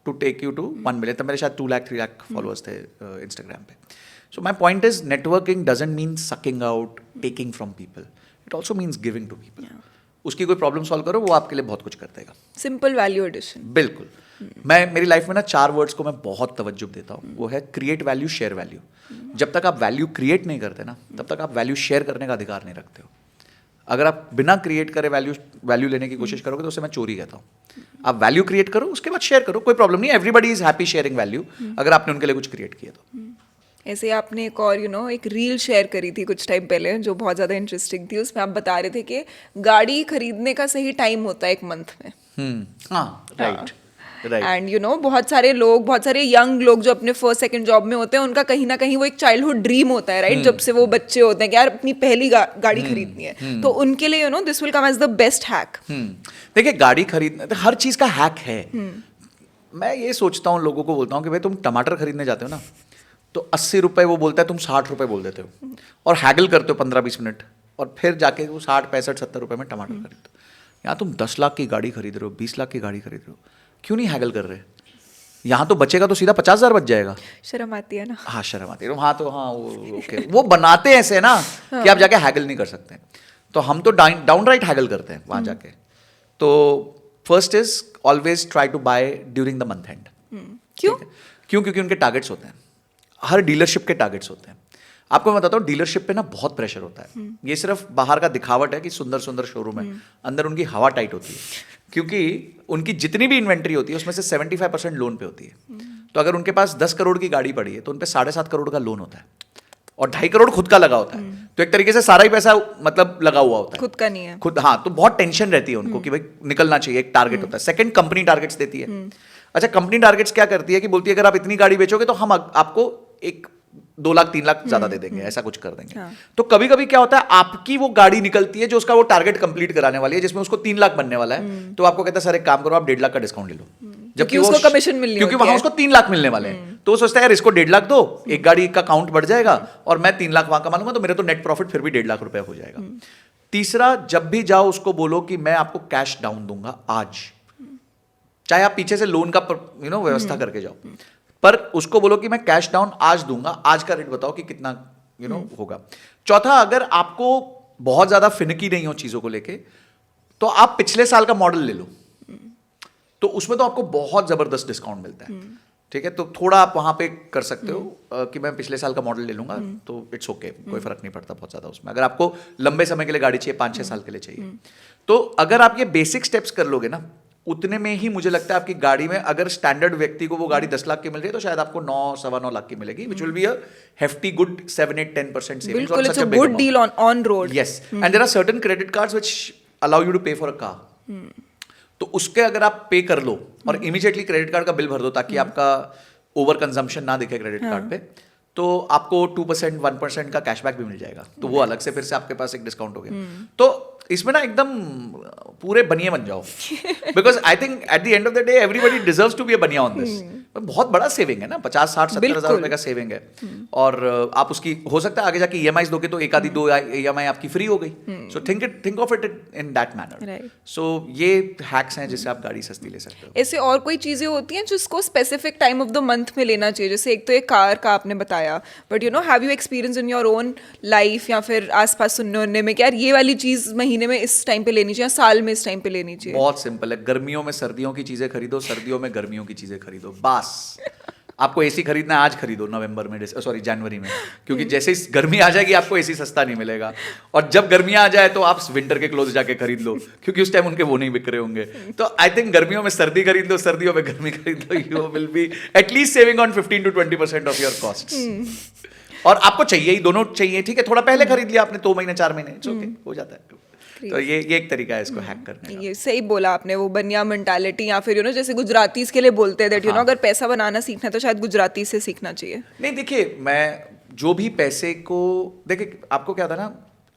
to take you to 1 million, तब मेरे शायद 2 लाख 3 लाख फॉलोअर्स थे इंस्टाग्राम पे। So my point is, networking doesn't mean sucking out, taking from people. It also means giving to people. उसकी कोई प्रॉब्लम सॉल्व करो, वो आपके लिए बहुत कुछ कर देगा। Simple value addition. बिल्कुल। मैं मेरी लाइफ में ना 4 वर्ड्स को मैं बहुत तवज्जो देता हूँ, वो है क्रिएट वैल्यू, शेयर वैल्यू। जब तक आप वैल्यू क्रिएट नहीं करते ना, तब तक आप वैल्यू शेयर करने का अधिकार नहीं रखते हो। अगर आप बिना क्रिएट करे वैल्यू लेने की कोशिश करोगे तो उसे मैं चोरी कहता हूँ। आप वैल्यू क्रिएट करो, उसके बाद शेयर करो, कोई प्रॉब्लम नहीं। Everybody is happy sharing value, अगर आपने उनके लिए कुछ क्रिएट किया तो। ऐसे आपने एक और एक रील शेयर करी थी कुछ टाइम पहले जो बहुत ज़्यादा इंटरेस्टिंग थी। उसमें आप बता रहे थे कि गाड़ी खरीदने का सही टाइम होता है 1 month में। हाँ, राइट। एंड बहुत सारे लोग, बहुत सारे यंग लोग जो अपने फर्स्ट सेकंड जॉब में होते हैं, उनका कहीं ना कहीं वो एक चाइल्डहुड ड्रीम होता है, राइट? जब से वो बच्चे होते हैं कि यार अपनी पहली गाड़ी खरीदनी है, तो उनके लिए this will come as the best hack. देखिए, गाड़ी खरीदना तो हर चीज़ का हैक है। मैं ये सोचता हूँ, लोगों को बोलता हूँ कि भाई तुम टमाटर खरीदने जाते हो ना, तो 80 रुपये वो बोलता है, तुम 60 रुपये बोल देते हो और हैगल करते हो 15-20 मिनट, और फिर जाके वो 60, 65, 70 रुपये में टमाटर खरीदते हो। यहाँ तुम 10 लाख की गाड़ी खरीद रहे हो, 20 लाख की गाड़ी खरीद रहे हो, क्यों नहीं हैगल कर रहे? यहाँ तो बचेगा तो सीधा 50,000 बच जाएगा। शर्म आती है ना? हाँ, शर्म आती है। हाँ तो हाँ, वो ओके, वो बनाते हैं ऐसे ना कि आप जाके हैगल नहीं कर सकते, तो हम तो डाउन राइट हैगल करते हैं वहाँ जाके। तो first is always try to buy during the month end. क्यों? क्योंकि उनके टारगेट्स होते हैं, हर डीलरशिप के टारगेट्स होते हैं। आपको मैं बताता हूँ, डीलरशिप पे ना बहुत प्रेशर होता है। ये सिर्फ बाहर का दिखावट है कि सुंदर सुंदर शोरूम है, अंदर उनकी हवा टाइट होती है, क्योंकि उनकी जितनी भी इन्वेंट्री होती है उसमें से 75% लोन पे होती है। तो अगर उनके पास 10 करोड़ की गाड़ी पड़ी है तो उन पे 7.5 करोड़ का लोन होता है और 2.5 करोड़ खुद का लगा होता है। तो एक तरीके से सारा ही पैसा मतलब लगा हुआ होता है, खुद का नहीं है खुद। हाँ, तो बहुत टेंशन रहती है उनको कि भाई निकलना चाहिए, एक टारगेट होता है। सेकंड, कंपनी टारगेट्स देती है। अच्छा, कंपनी टारगेट्स क्या करती है कि बोलती है अगर आप इतनी गाड़ी बेचोगे तो हम आपको एक 2 लाख 3 लाख ज्यादा दे देंगे, ऐसा कुछ कर देंगे। तो कभी कभी क्या होता है, आपकी वो गाड़ी निकलती है जो उसका वो टारगेट कंप्लीट कराने वाली है, जिसमें उसको 3 लाख बनने वाला है, तो आपको कहता है सर एक काम करो, आप 1.5 लाख का डिस्काउंट ले लो, जबकि उसको कमीशन मिलनी क्योंकि होती वहां है। उसको 3 लाख मिलने वाले हैं, तो वो सोचता है यार इसको 1.5 लाख दो, एक गाड़ी का काउंट बढ़ जाएगा और मैं 3 लाख वहां कमा लूंगा, तो मेरे तो नेट प्रॉफिट फिर भी 1.5 लाख रुपए हो जाएगा। तीसरा, जब भी जाओ उसको बोलो कि मैं आपको कैश डाउन दूंगा आज, चाहे आप पीछे से लोन का व्यवस्था करके जाओ, पर उसको बोलो कि मैं कैश डाउन आज दूंगा, आज का रेट बताओ कि कितना होगा। चौथा, अगर आपको बहुत ज्यादा फिनिकी नहीं हो चीजों को लेके, तो आप पिछले साल का मॉडल ले लो, तो उसमें तो आपको बहुत जबरदस्त डिस्काउंट मिलता है। ठीक है, तो थोड़ा आप वहां पे कर सकते हो कि मैं पिछले साल का मॉडल ले लूंगा, तो इट्स ओके, कोई फर्क नहीं पड़ता बहुत ज्यादा उसमें। अगर आपको लंबे समय के लिए गाड़ी चाहिए, 5-6 साल के लिए चाहिए, तो अगर आप ये बेसिक स्टेप्स कर लोगे ना, उतने में ही मुझे लगता है आपकी गाड़ी में, अगर स्टैंडर्ड व्यक्ति को वो गाड़ी 10 लाख की मिल रही है, तो शायद आपको 9-9.25 लाख की मिलेगी, which will be a hefty good 7-8-10% savings बिल्कुल, on it's such a a big good amount. deal on road. Yes, and there are certain credit cards which allow you to pay for a car. तो उसके अगर आप पे कर लो और इमीडिएटली क्रेडिट कार्ड का बिल भर दो, ताकि आपका ओवर कंजम्पशन ना दिखे क्रेडिट कार्ड पे, तो आपको 2% 1% का कैशबैक भी मिल जाएगा, तो वो अलग से फिर से आपके पास एक डिस्काउंट हो गया। तो इसमें ना एकदम पूरे बनिया बन जाओ, because I think at the end of the day everybody deserves to be a bania on this. बहुत बड़ा सेविंग है ना, 50-60-70 हज़ार रुपए का सेविंग है, और आप उसकी हो सकता है आगे जाके EMIs दोगे तो एक आधी 2 EMI आपकी फ्री हो गई। So think of it in that manner. So ये हैक्स हैं जिससे आप गाड़ी सस्ती ले सकते हो। ऐसे और कोई चीजें होती हैं जिसको specific time of the month में लेना चाहिए? जैसे एक तो एक कार का आपने बताया, but have you experience in your own life या फिर आसपास सुनने में कि यार ये वाली चीज महीने में इस टाइम पे लेनी चाहिए, साल में इस टाइम पे लेनी चाहिए? बहुत सिंपल है, गर्मियों में सर्दियों की चीजें खरीदो, सर्दियों में गर्मियों की चीजें खरीदो, बस। आपको एसी खरीदना है, आज खरीदो, नवंबर में, जनवरी में, क्योंकि जैसे ही गर्मी आ जाएगी आपको एसी सस्ता नहीं मिलेगा, और जब गर्मियां आ जाए तो आप विंटर के क्लोथ जाके खरीद लो, क्योंकि उस टाइम उनके वो नहीं बिक रहे होंगे। तो आई थिंक गर्मियों में सर्दी खरीद लो, सर्दियों में गर्मी खरीद लो, you will be at least saving on 15-20% of your costs. और आपको चाहिए ही, दोनों चाहिए, ठीक है, थोड़ा पहले खरीद लिया आपने 2 महीने 4 महीने, इट्स ओके, हो जाता है। तो ये एक तरीका है इसको हैक करने का। ये सही बोला आपने, वो बनिया मेंटालिटी, या फिर जैसे गुजरातीज के लिए बोलते हैं दैट अगर पैसा बनाना सीखना है तो शायद गुजराती से सीखना चाहिए। नहीं, देखिए, मैं जो भी पैसे को, देखिए आपको क्या था ना,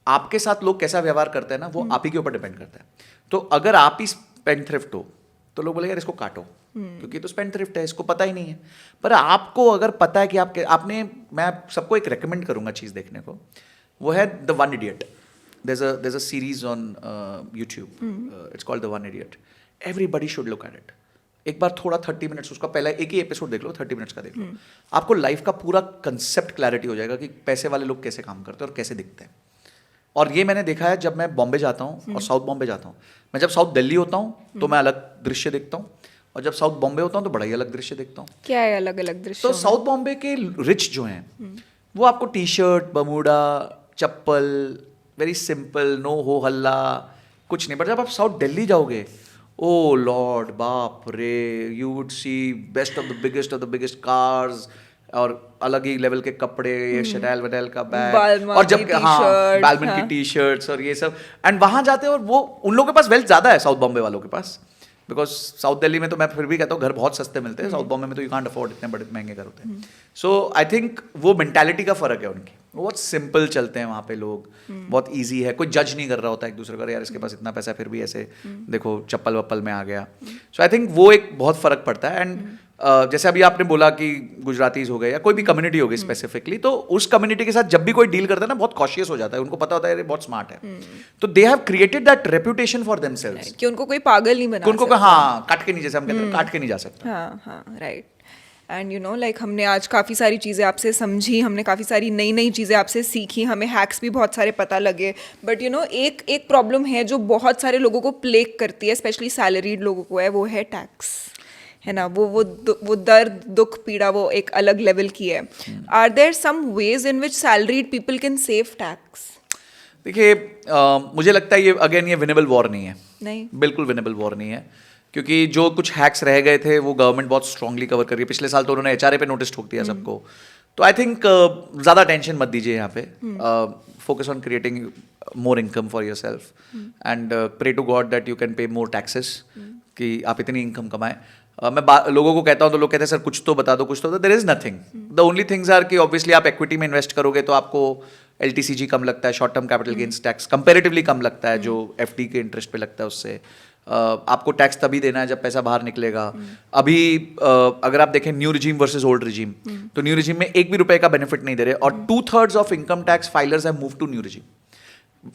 आपके साथ लोग कैसा व्यवहार करते हैं ना, वो आप ही के ऊपर डिपेंड करता है। तो अगर आप ही स्पेंड थ्रिफ्ट हो तो लोग बोलेंगे यार इसको काटो, क्योंकि तो स्पेंड थ्रिफ्ट है, इसको पता ही नहीं है। पर आपको अगर पता है कि आपने, मैं सबको एक रेकमेंड करूंगा चीज देखने को, वो है the one idiot. There's a series on YouTube. It's called The One Idiot. Everybody should look at it. एक बार थोड़ा 30 मिनट्स उसका पहला एक ही एपिसोड देख लो, 30 मिनट्स का देख लो, आपको लाइफ का पूरा कंसेप्ट क्लैरिटी हो जाएगा कि पैसे वाले लोग कैसे काम करते हैं और कैसे दिखते हैं। और ये मैंने देखा है जब मैं बॉम्बे जाता हूँ और साउथ बॉम्बे जाता हूँ। मैं जब साउथ दिल्ली होता हूँ तो मैं अलग दृश्य देखता हूँ, और जब साउथ बॉम्बे होता हूँ तो बड़ा ही अलग दृश्य देखता हूँ। क्या है अलग अलग दृश्य? तो साउथ बॉम्बे के रिच जो हैं वो आपको टी शर्ट, बमूडा, चप्पल, वेरी सिंपल, नो हो हल्ला, कुछ नहीं। पर जब आप साउथ दिल्ली जाओगे, ओ लॉर्ड, बाप रे, you would see best of the biggest cars, और अलग ही लेवल के कपड़े, ये शनेल वनेल का बैग, और जब बालमन की टी शर्ट्स और ये सब। एंड वहां जाते हैं और वो उन लोगों के पास वेल्थ ज्यादा है साउथ बॉम्बे वालों के पास, बिकॉज साउथ दिल्ली में तो मैं फिर भी कहता हूँ घर बहुत सस्ते मिलते हैं, साउथ बॉम्बे में तो यू कांट अफोर्ड, इतने बड़े महंगे घर होते हैं। सो आई थिंक वो मेंटालिटी का फर्क है उनकी, बहुत सिंपल चलते हैं वहाँ पे लोग, बहुत ईजी है, कोई जज नहीं कर रहा होता एक दूसरे को, यार इसके पास इतना पैसा फिर भी ऐसे देखो चप्पल वप्पल में आ गया। सो आई थिंक वो एक बहुत फर्क पड़ता है। एंड जैसे अभी आपने बोला कि गुजरातीज हो गए या कोई भी कम्युनिटी हो गई स्पेसिफिकली, तो उस कम्युनिटी के साथ जब भी कोई डील करता है ना, बहुत कॉशियस हो जाता है, उनको पता होता है ये बहुत स्मार्ट है, तो they have created that reputation for themselves कि उनको कोई पागल नहीं बना उनको, हाँ, काट के नहीं, जैसे हम कहते हैं काट के नहीं जा सकता। हाँ हाँ, राइट। एंड लाइक हमने आज काफ़ी सारी चीज़ें आपसे समझी, हमने काफ़ी सारी नई नई चीज़ें आपसे सीखी, हमें हैक्स भी बहुत सारे पता लगे। बट एक प्रॉब्लम है जो बहुत सारे लोगों को प्लेग करती है, स्पेशली सैलरीड लोगों को, है वो है टैक्स, है ना। वो दर्द, दुख, पीड़ा वो एक अलग लेवल की है। Are there some ways in which salaried people can save tax? देखिए, मुझे लगता है ये अगेन ये विनेबल वॉर नहीं है, नहीं, बिल्कुल विनेबल वॉर नहीं है, क्योंकि जो कुछ हैक्स रह गए थे वो गवर्नमेंट बहुत स्ट्रांगली कवर कर रही है। पिछले साल तो उन्होंने HRA पे नोटिस ठोक दिया सबको। तो आई थिंक ज़्यादा टेंशन मत दीजिए यहाँ पे, focus on creating more income for yourself and pray to God that you can pay more taxes, कि आप इतनी इनकम कमाएं। लोगों को कहता हूँ तो लोग कहते हैं सर कुछ तो बता दो, कुछ तो there is nothing. The only things are कि ऑब्वियसली आप इक्विटी में इन्वेस्ट करोगे तो आपको LTCG कम लगता है, short term capital gains tax comparatively कम लगता है जो FD के इंटरेस्ट पे लगता है उससे. आपको टैक्स तभी देना है जब पैसा बाहर निकलेगा. अभी अगर आप देखें new regime versus old regime, तो न्यू रिजीम में एक भी रुपए का बेनिफिट नहीं दे रहे और 2/3 of income tax filers have move to new regime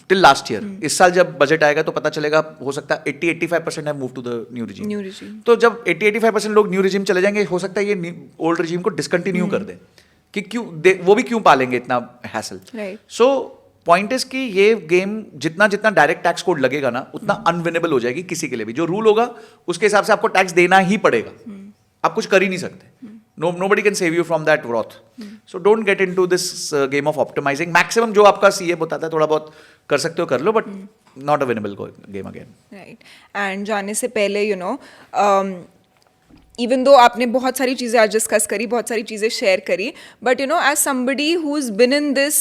till last year. इस साल जब बजट आएगा तो पता चलेगा, हो सकता है 80-85% have move to the new regime. तो जब 80-85% लोग न्यू रिजीम चले जाएंगे, हो सकता है ये ओल्ड रिजीम को डिसकंटिन्यू कर दे कि क्यों वो भी क्यों पालेंगे इतना हैसल. सो पॉइंट इज कि ये गेम जितना जितना डायरेक्ट टैक्स कोड लगेगा ना उतना अनविनेबल हो जाएगी किसी के लिए भी. जो रूल होगा उसके हिसाब से आपको टैक्स देना ही पड़ेगा. आप कुछ कर ही नहीं सकते. Nobody can save you from that wrath. So don't get into this game of optimizing. Maximum जो आपका CA बताता है थोड़ा बहुत कर सकते हो कर लो, but not a winnable game again. Right. And जाने से पहले even though आपने बहुत सारी चीज़ें आज डिस्कस करी, बहुत सारी चीज़ें शेयर करी, but as somebody who's been in this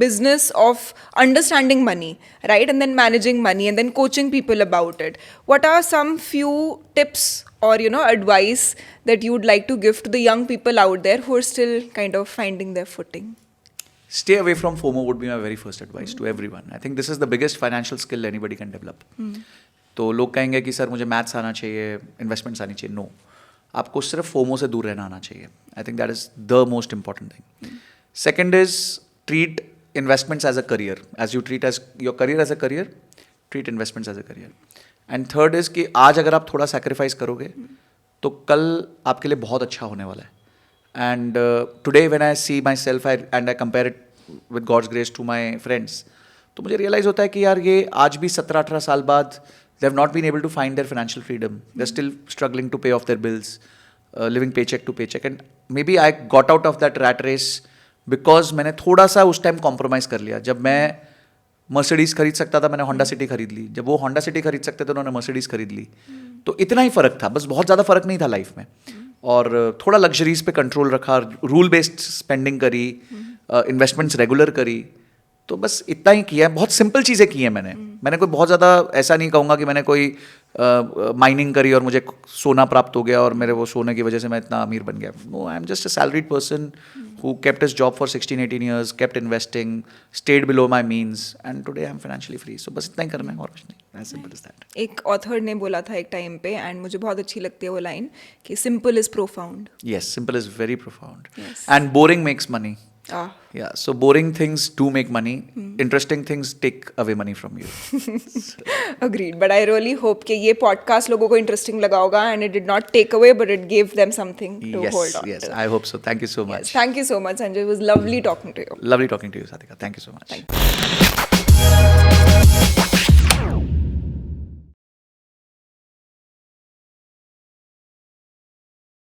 business of understanding money, right, and then managing money and then coaching people about it, what are some few tips or advice that you would like to give to the young people out there who are still kind of finding their footing? Stay away from FOMO would be my very first advice to everyone. I think this is the biggest financial skill anybody can develop. तो लोग कहेंगे कि सर मुझे मैथ्स आना चाहिए, इन्वेस्टमेंट्स आनी चाहिए. नो, आपको सिर्फ फोमो से दूर रहना आना चाहिए. I think that is the most important thing. Second is treat investments as a career. As you treat as your career as a career, treat investments as a career. And third is कि आज अगर आप थोड़ा सेक्रीफाइस करोगे तो कल आपके लिए बहुत अच्छा होने वाला है. And today when I see myself and I compare it with God's grace to my friends, तो मुझे रियलाइज़ होता है कि यार ये आज भी 17-18 साल बाद they have not been able to find their financial freedom. They're still struggling to pay off their bills, living paycheck to paycheck. And maybe I got out of that rat race because मैंने थोड़ा सा उस टाइम कॉम्प्रोमाइज़ कर लिया. जब मैं मर्सिडीज़ खरीद सकता था मैंने होंडा सिटी खरीद ली. जब वो होंडा सिटी खरीद सकते थे उन्होंने मर्सिडीज़ खरीद ली. तो इतना ही फ़र्क था, बस बहुत ज़्यादा फ़र्क नहीं था लाइफ में. और थोड़ा लग्जरीज पे कंट्रोल रखा, रूल बेस्ड स्पेंडिंग करी, इन्वेस्टमेंट्स रेगुलर करी. तो बस इतना ही किया है. बहुत सिंपल चीज़ें की हैं मैंने कोई बहुत ज़्यादा ऐसा नहीं कहूँगा कि मैंने कोई माइनिंग करी और मुझे सोना प्राप्त हो गया और मेरे वो सोने की वजह से मैं इतना अमीर बन गया. No, I am just a salaried person who kept his job for 16-18 years, kept investing, stayed below my means, and today I'm financially free. So बस इतना ही करना है और कुछ नहीं. As simple as that. एक ऑथर ने बोला था एक टाइम पे, एंड मुझे बहुत अच्छी लगती है वो लाइन कि simple is profound. Yes, simple is very profound. Yes. And boring makes money. Yeah, so boring things do make money. Interesting things take away money from you. Agreed. But I really hope कि ये podcast लोगों को interesting लगा होगा, and it did not take away, but it gave them something to hold on Yes, to. I hope so. Thank you so much. Yes, thank you so much, Sanjay. It was lovely talking to you. Lovely talking to you, Sadhika. Thank you so much. Thank you.